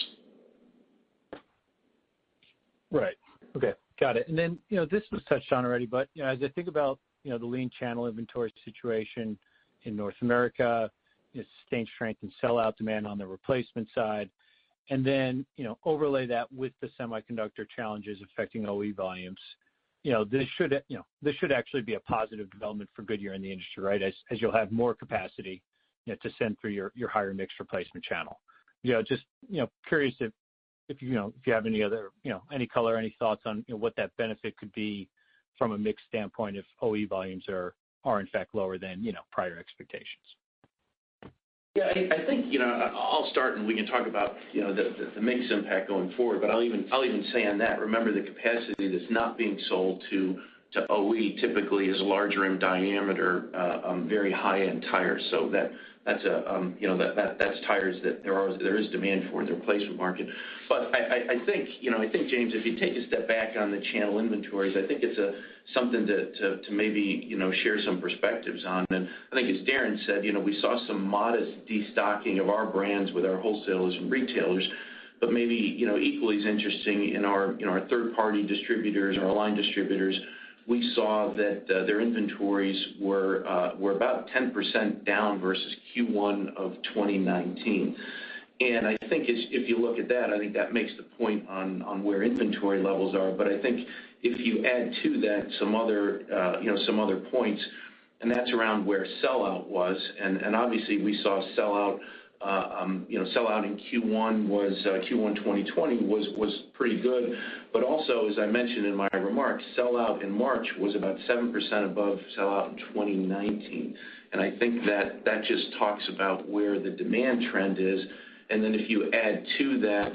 Right. Okay. Got it. And then, this was touched on already, but, as I think about, the lean channel inventory situation in North America, sustained strength and sellout demand on the replacement side, and then, overlay that with the semiconductor challenges affecting OE volumes, this should actually be a positive development for Goodyear in the industry, right? As you'll have more capacity, to send through your higher mix replacement channel. Just, curious if you have any other, any color, any thoughts on what that benefit could be from a mix standpoint if OE volumes are in fact lower than prior expectations. Yeah, I think I'll start and we can talk about the mix impact going forward. But I'll even say on that, remember the capacity that's not being sold to OE typically is larger in diameter, very high end tires. So that's tires that there is demand for in the replacement market. But I think James, if you take a step back on the channel inventories, I think it's something to maybe share some perspectives on. And I think as Darren said, we saw some modest destocking of our brands with our wholesalers and retailers. But maybe equally as interesting in our third party distributors, our line distributors, we saw that their inventories were about 10% down versus Q1 of 2019. And I think if you look at that, I think that makes the point on where inventory levels are. But I think if you add to that some other points, and that's around where sellout was, and obviously we saw sellout. Sellout in Q1 Q1 2020 was pretty good, but also as I mentioned in my remarks, sellout in March was about 7% above sellout in 2019, and I think that just talks about where the demand trend is, and then if you add to that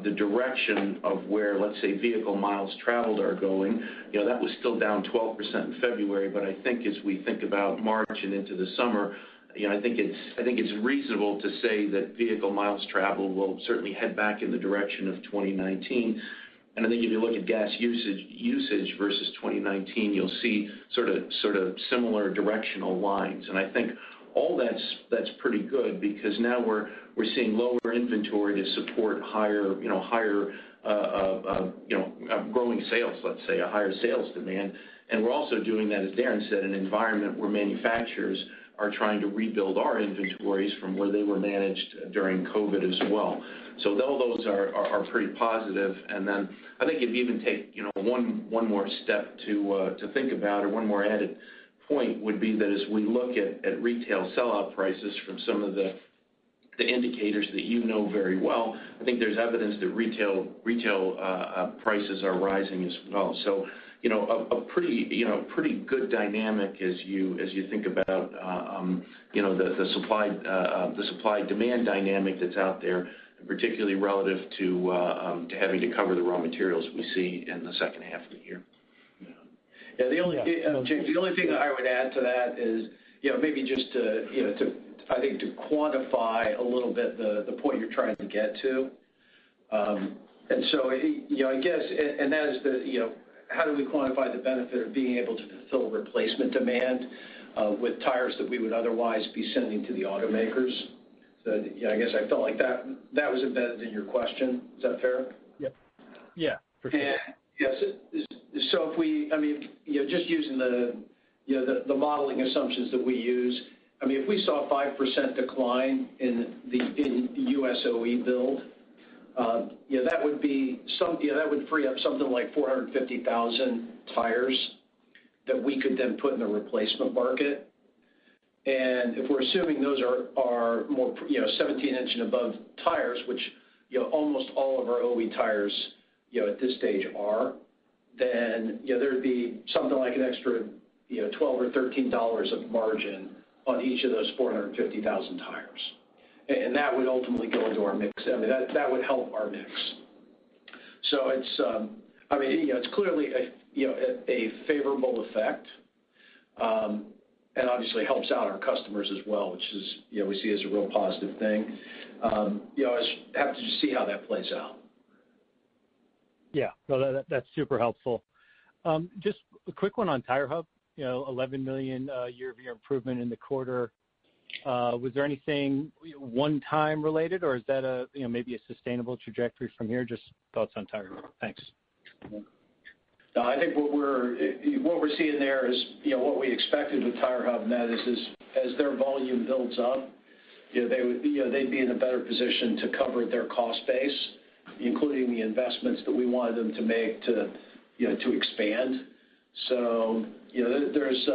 the direction of where, let's say, vehicle miles traveled are going, that was still down 12% in February, but I think as we think about March and into the summer. I think it's reasonable to say that vehicle miles traveled will certainly head back in the direction of 2019. And I think if you look at gas usage versus 2019, you'll see sort of similar directional lines. And I think all that's pretty good because now we're seeing lower inventory to support higher growing sales, let's say, a higher sales demand. And we're also doing that, as Darren said, in an environment where manufacturers are trying to rebuild our inventories from where they were managed during COVID as well. So all those are pretty positive. And then I think if you even take one more step to think about, or one more added point would be that as we look at retail sellout prices from some of the indicators that very well, I think there's evidence that retail prices are rising as well. So a pretty good dynamic as you think about the supply demand dynamic that's out there, and particularly relative to having to cover the raw materials we see in the second half of the year. Yeah, James, the only thing that I would add to that is, maybe just to quantify a little bit the point you're trying to get to. And so, I guess, and that is how do we quantify the benefit of being able to fulfill replacement demand with tires that we would otherwise be sending to the automakers? So, I guess I felt like that was embedded in your question. Is that fair? Yep. Yeah, for sure. And, yes. So if we, just using the modeling assumptions that we use, if we saw a 5% decline in U.S. OE build, that would free up something like 450,000 tires that we could then put in the replacement market. And if we're assuming those are more 17-inch and above tires, which almost all of our OE tires at this stage are, then there'd be something like an extra $12 or $13 of margin on each of those 450,000 tires. And that would ultimately go into our mix. That would help our mix. So it's, it's clearly a favorable effect, and obviously helps out our customers as well, which is, we see as a real positive thing. I have to just see how that plays out. Yeah, well, that's super helpful. Just a quick one on Tire Hub. $11 million year-over-year improvement in the quarter. Was there anything one-time related, or is that maybe a sustainable trajectory from here? Just thoughts on Tire Hub. Thanks. No, I think what we're seeing there is what we expected with Tire Hub, and that is as their volume builds up, they'd be in a better position to cover their cost base, including the investments that we wanted them to make to expand. So there's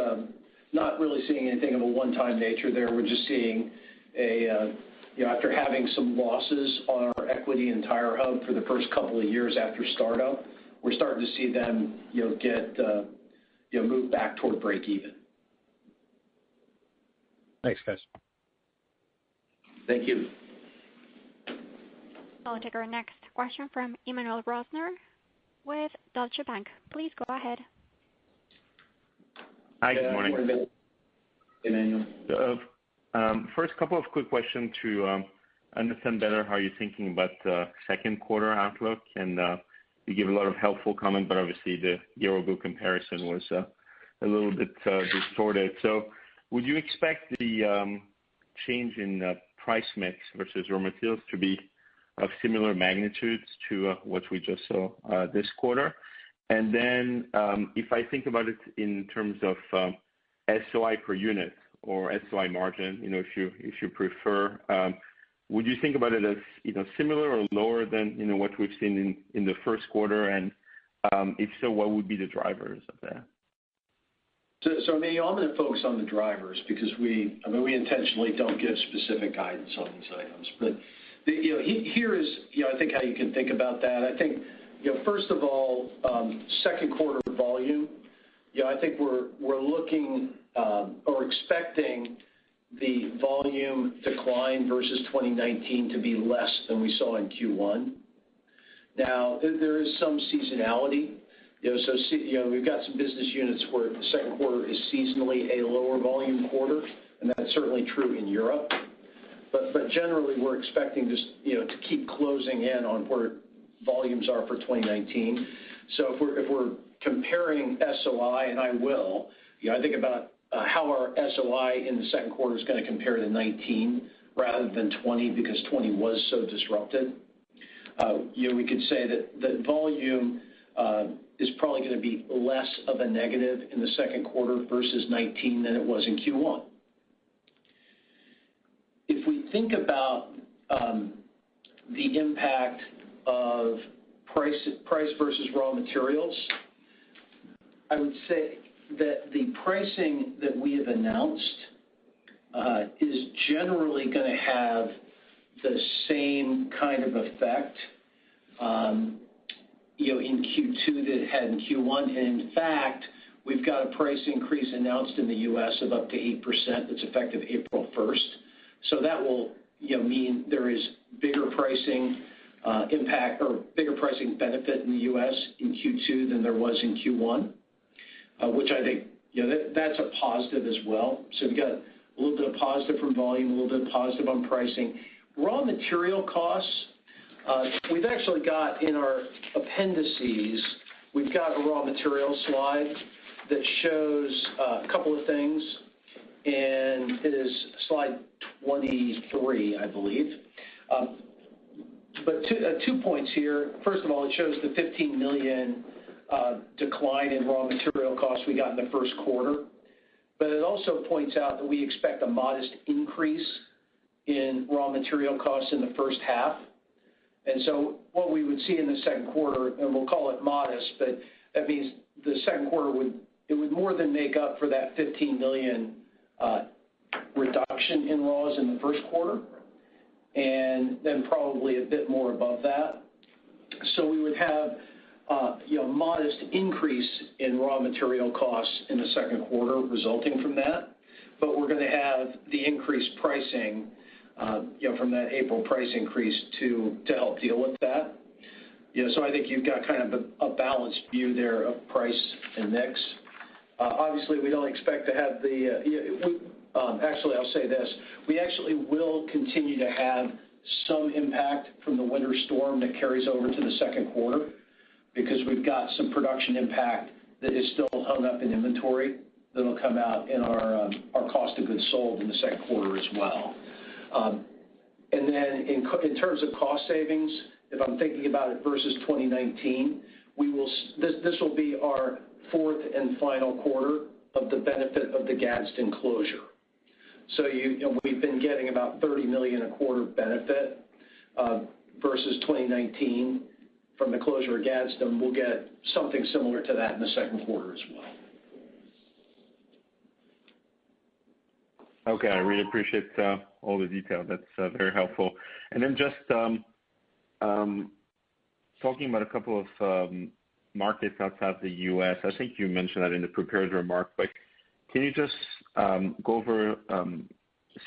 not really seeing anything of a one-time nature there. We're just seeing after having some losses on our equity in Tire Hub for the first couple of years after startup, we're starting to see them move back toward break even. Thanks, guys. Thank you. I'll take our next question from Emmanuel Rosner with Deutsche Bank. Please go ahead. Hi, good morning. Good morning, Emmanuel. First, couple of quick questions to understand better how you're thinking about the second quarter outlook. And you give a lot of helpful comment, but obviously the year-ago comparison was a little bit distorted. So would you expect the change in price mix versus raw materials to be of similar magnitudes to what we just saw this quarter? And then if I think about it in terms of SOI per unit or SOI margin, if you prefer, would you think about it as similar or lower than what we've seen in the first quarter? And if so, what would be the drivers of that? So I'm going to focus on the drivers because we intentionally don't give specific guidance on these items. But here is I think how you can think about that. I think first of all, second quarter volume. I think we're looking or expecting the volume decline versus 2019 to be less than we saw in Q1. Now there is some seasonality. So we've got some business units where the second quarter is seasonally a lower volume quarter, and that's certainly true in Europe. But generally, we're expecting just to keep closing in on where volumes are for 2019. So if we're comparing SOI, and I will, I think about how our SOI in the second quarter is going to compare to 19 rather than 20 because 20 was so disrupted. We could say that volume is probably going to be less of a negative in the second quarter versus 19 than it was in Q1. If we think about the impact of price versus raw materials, I would say that the pricing that we have announced is generally going to have the same kind of effect in Q2 that it had in Q1. And in fact, we've got a price increase announced in the U.S. of up to 8% that's effective April 1st. So that will mean there is bigger pricing impact or bigger pricing benefit in the U.S. in Q2 than there was in Q1, which I think that's a positive as well. So we've got a little bit of positive from volume, a little bit of positive on pricing. Raw material costs, we've actually got in our appendices, we've got a raw material slide that shows a couple of things, and it is slide 23, I believe. But two points here. First of all, it shows the $15 million decline in raw material costs we got in the first quarter. But it also points out that we expect a modest increase in raw material costs in the first half. And so what we would see in the second quarter, and we'll call it modest, but that means the second quarter would more than make up for that $15 million reduction in raws in the first quarter, and then probably a bit more above that. So we would have modest increase in raw material costs in the second quarter resulting from that, but we're going to have the increased pricing from that April price increase to help deal with that. So I think you've got kind of a balanced view there of price and mix. Obviously, we don't expect to have actually, I'll say this. We actually will continue to have some impact from the winter storm that carries over to the second quarter because we've got some production impact that is still hung up in inventory that'll come out in our cost of goods sold in the second quarter as well. And then in terms of cost savings, if I'm thinking about it versus 2019, this will be our fourth and final quarter of the benefit of the Gadsden closure. So we've been getting about $30 million a quarter benefit versus 2019 from the closure of Gadsden. We'll get something similar to that in the second quarter as well. Okay, I really appreciate all the detail. That's very helpful. And then just talking about a couple of markets outside the U.S., I think you mentioned that in the prepared remark, but can you just go over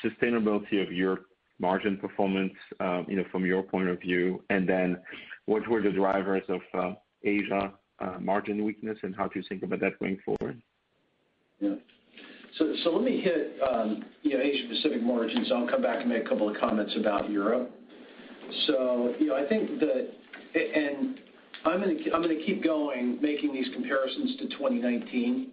sustainability of your margin performance, from your point of view, and then what were the drivers of Asia margin weakness and how to think about that going forward? Yeah. So let me hit Asia Pacific margins. I'll come back and make a couple of comments about Europe. So I think that, and I'm going to keep going, making these comparisons to 2019,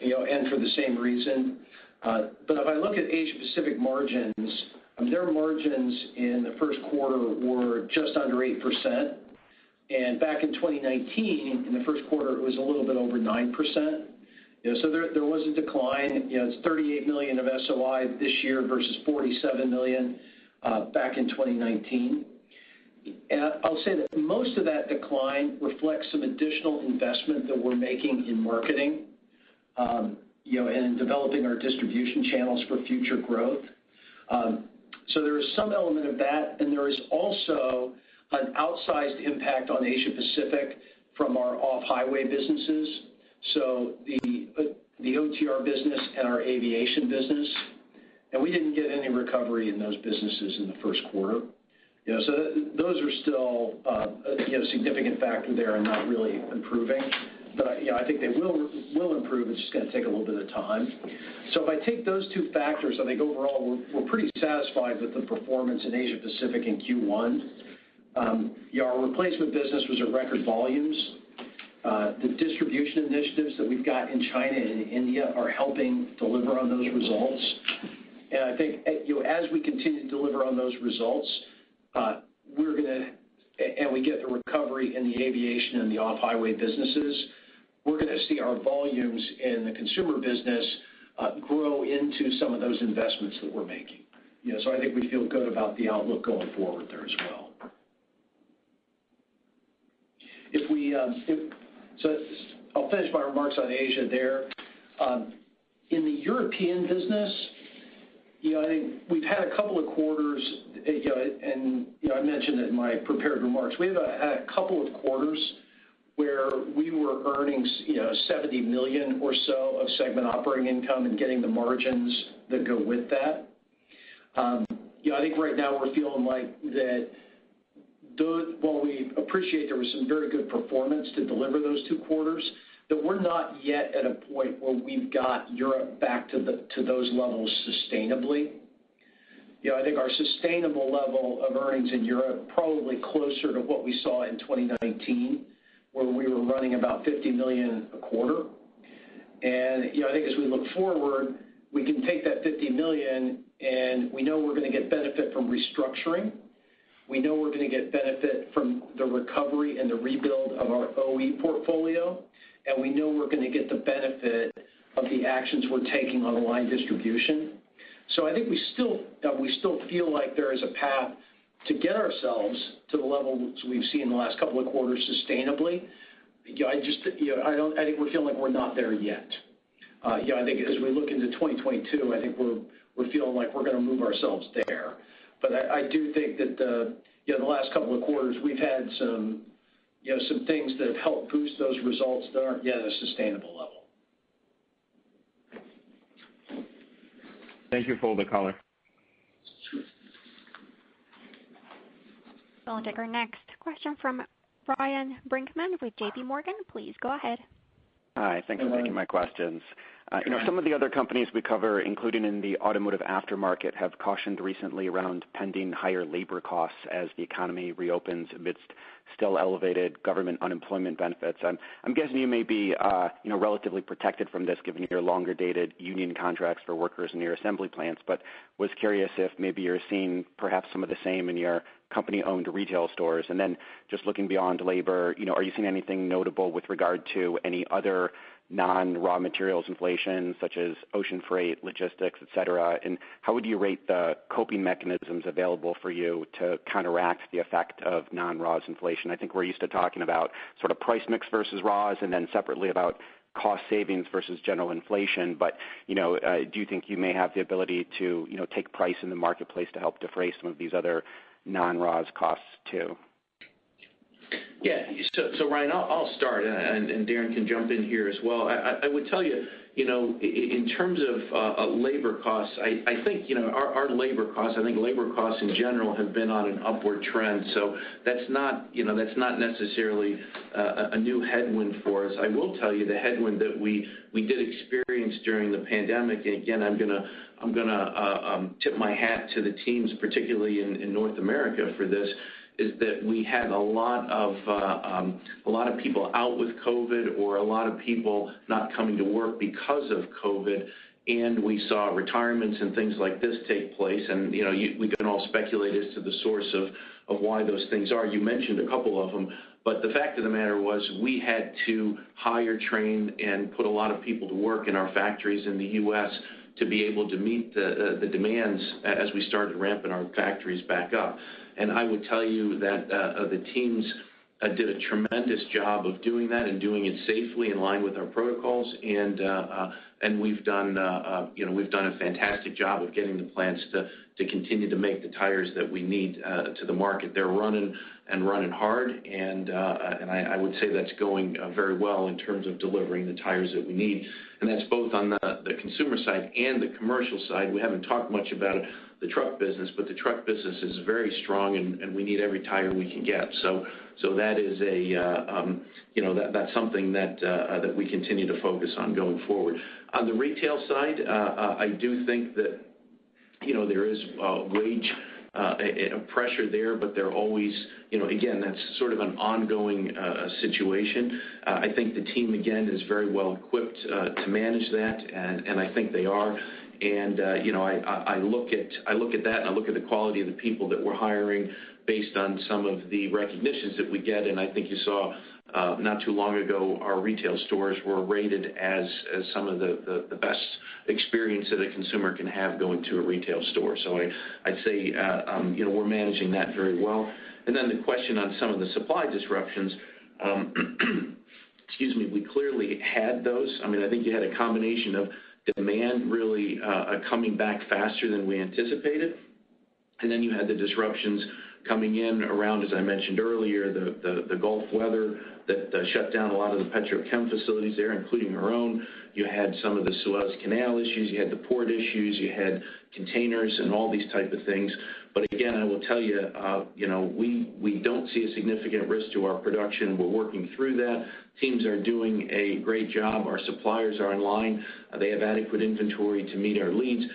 and for the same reason. But if I look at Asia Pacific margins, their margins in the first quarter were just under 8%. And back in 2019, in the first quarter, it was a little bit over 9%. So there was a decline. It's $38 million of SOI this year versus $47 million back in 2019. And I'll say that most of that decline reflects some additional investment that we're making in marketing, and in developing our distribution channels for future growth. So there is some element of that, and there is also an outsized impact on Asia Pacific from our off-highway businesses. So the OTR business and our aviation business, and we didn't get any recovery in those businesses in the first quarter. So those are still a significant factor there and not really improving. But I think they will improve. It's just going to take a little bit of time. So if I take those two factors, I think overall we're pretty satisfied with the performance in Asia Pacific in Q1. Our replacement business was at record volumes. The distribution initiatives that we've got in China and India are helping deliver on those results. And I think as we continue to deliver on those results, we get the recovery in the aviation and the off-highway businesses, we're going to see our volumes in the consumer business grow into some of those investments that we're making. So I think we feel good about the outlook going forward there as well. So I'll finish my remarks on Asia there. In the European business, I think we've had a couple of quarters, and I mentioned it in my prepared remarks. We have had a couple of quarters where we were earning, $70 million or so of segment operating income and getting the margins that go with that. I think right now we're feeling like that while we appreciate there was some very good performance to deliver those 2 quarters, that we're not yet at a point where we've got Europe back to those levels sustainably. I think our sustainable level of earnings in Europe probably closer to what we saw in 2019, where we were running about $50 million a quarter. And I think as we look forward, we can take that $50 million, and we know we're going to get benefit from restructuring. We know we're going to get benefit from the recovery and the rebuild of our OE portfolio, and we know we're going to get the benefit of the actions we're taking on the line distribution. So I think we still feel like there is a path to get ourselves to the levels we've seen in the last couple of quarters sustainably. I think we're feeling like we're not there yet. I think as we look into 2022, I think we're feeling like we're going to move ourselves there. But I do think that the last couple of quarters we've had some things that have helped boost those results that aren't yet at a sustainable level. Thank you for the color. We'll take our next question from Ryan Brinkman with J.P. Morgan. Please go ahead. Hi, thanks for taking my questions. Some of the other companies we cover, including in the automotive aftermarket, have cautioned recently around pending higher labor costs as the economy reopens amidst still elevated government unemployment benefits. I'm guessing you may be relatively protected from this given your longer dated union contracts for workers in your assembly plants, but was curious if maybe you're seeing perhaps some of the same in your company-owned retail stores. And then just looking beyond labor, are you seeing anything notable with regard to any other non-raw materials inflation, such as ocean freight, logistics, et cetera? And how would you rate the coping mechanisms available for you to counteract the effect of non-raws inflation? I think we're used to talking about sort of price mix versus raws and then separately about cost savings versus general inflation. But, do you think you may have the ability to, take price in the marketplace to help defray some of these other non-raws costs too? Yeah, so Ryan, I'll start, and Darren can jump in here as well. I would tell you, in terms of labor costs, I think, our labor costs, labor costs in general have been on an upward trend. So that's not necessarily a new headwind for us. I will tell you the headwind that we did experience during the pandemic, and again, I'm gonna tip my hat to the teams, particularly in North America for this, is that we had a lot of people out with COVID or a lot of people not coming to work because of COVID, and we saw retirements and things like this take place. And we can all speculate as to the source of why those things are. You mentioned a couple of them, but the fact of the matter was we had to hire, train, and put a lot of people to work in our factories in the U.S. to be able to meet the demands as we started ramping our factories back up. And I would tell you that the teams did a tremendous job of doing that and doing it safely in line with our protocols. And we've done a fantastic job of getting the plants to continue to make the tires that we need to the market. They're running hard, and I would say that's going very well in terms of delivering the tires that we need. And that's both on the consumer side and the commercial side. We haven't talked much about the truck business, but the truck business is very strong, and we need every tire we can get. So that is that's something that we continue to focus on going forward. On the retail side, I do think that there is wage pressure there, but they're always, again, that's sort of an ongoing situation. I think the team, again, is very well equipped to manage that, and I think they are. And I look at that, and I look at the quality of the people that we're hiring based on some of the recognitions that we get. And I think you saw not too long ago our retail stores were rated as some of the best experience that a consumer can have going to a retail store. So I'd say we're managing that very well. And then the question on some of the supply disruptions. Excuse me, we clearly had those. I mean, I think you had a combination of demand really coming back faster than we anticipated, And then you had the disruptions coming in around, as I mentioned earlier, the Gulf weather that shut down a lot of the petrochem facilities there, including our own. You had some of the Suez Canal issues, you had the port issues, you had containers and all these type of things. But again, I will tell you, we don't see a significant risk to our production. We're working through that. Teams are doing a great job. Our suppliers are in line. They have adequate inventory to meet our needs.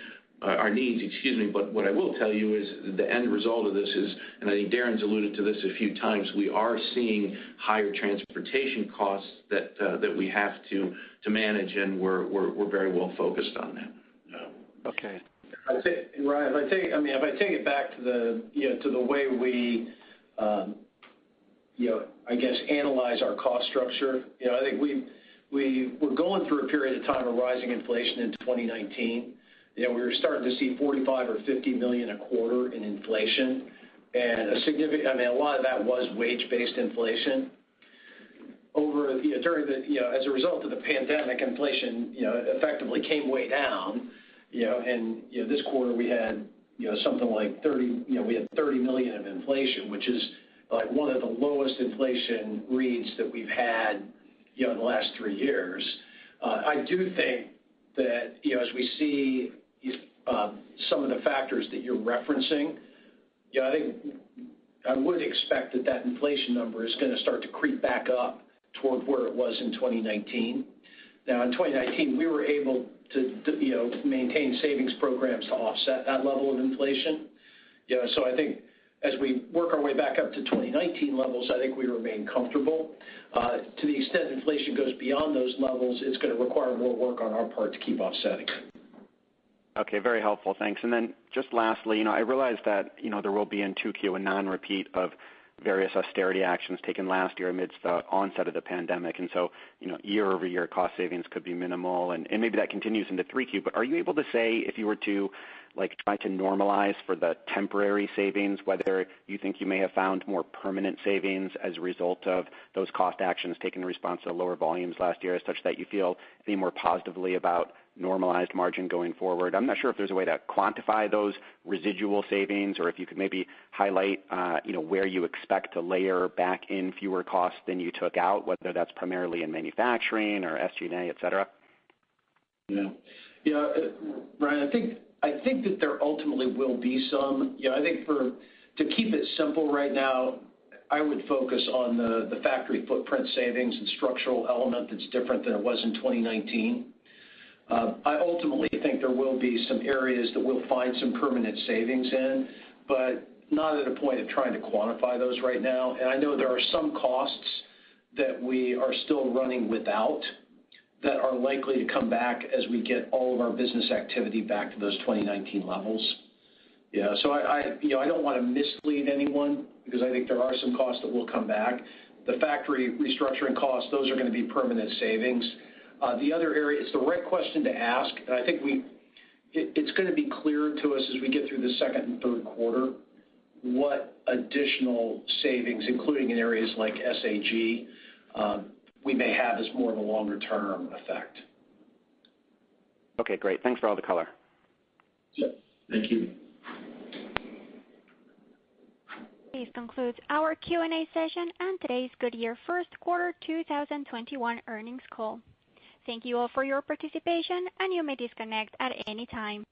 But what I will tell you is the end result of this is, and I think Darren's alluded to this a few times, we are seeing higher transportation costs that we have to manage, and we're very well focused on that. Okay. Ryan, if I take it back to the way we, I guess analyze our cost structure. I think we were going through a period of time of rising inflation in 2019. We were starting to see 45 or 50 million a quarter in inflation, and a lot of that was wage-based inflation. As a result of the pandemic, inflation, effectively came way down. And this quarter we had, something like 30 million of inflation, which is like one of the lowest inflation reads that we've had, in the last 3 years. I do think that, as we see some of the factors that you're referencing, I think I would expect that inflation number is going to start to creep back up toward where it was in 2019. Now, in 2019, we were able to maintain savings programs to offset that level of inflation. So I think as we work our way back up to 2019 levels, I think we remain comfortable. To the extent inflation goes beyond those levels, it's going to require more work on our part to keep offsetting. Okay, very helpful. Thanks. And then just lastly, I realize that, there will be in 2Q a non-repeat of various austerity actions taken last year amidst the onset of the pandemic. And so, year-over-year cost savings could be minimal, and maybe that continues into 3Q. But are you able to say, if you were to try to normalize for the temporary savings, whether you think you may have found more permanent savings as a result of those cost actions taken in response to lower volumes last year, such that you feel any more positively about normalized margin going forward? I'm not sure if there's a way to quantify those residual savings, or if you could maybe highlight, where you expect to layer back in fewer costs than you took out, whether that's primarily in manufacturing or SG&A, et cetera. Ryan, I think that there ultimately will be some. I think to keep it simple right now, I would focus on the factory footprint savings and structural element that's different than it was in 2019. I ultimately think there will be some areas that we'll find some permanent savings in, but not at a point of trying to quantify those right now. And I know there are some costs that we are still running without that are likely to come back as we get all of our business activity back to those 2019 levels. So I don't want to mislead anyone, because I think there are some costs that will come back. The factory restructuring costs, those are going to be permanent savings. The other area, it's the right question to ask, and I think it's going to be clearer to us as we get through the second and third quarter what additional savings, including in areas like SAG, we may have as more of a longer-term effect. Okay, great. Thanks for all the color. Yeah. Thank you. This concludes our Q&A session and today's Goodyear first quarter 2021 earnings call. Thank you all for your participation, and you may disconnect at any time.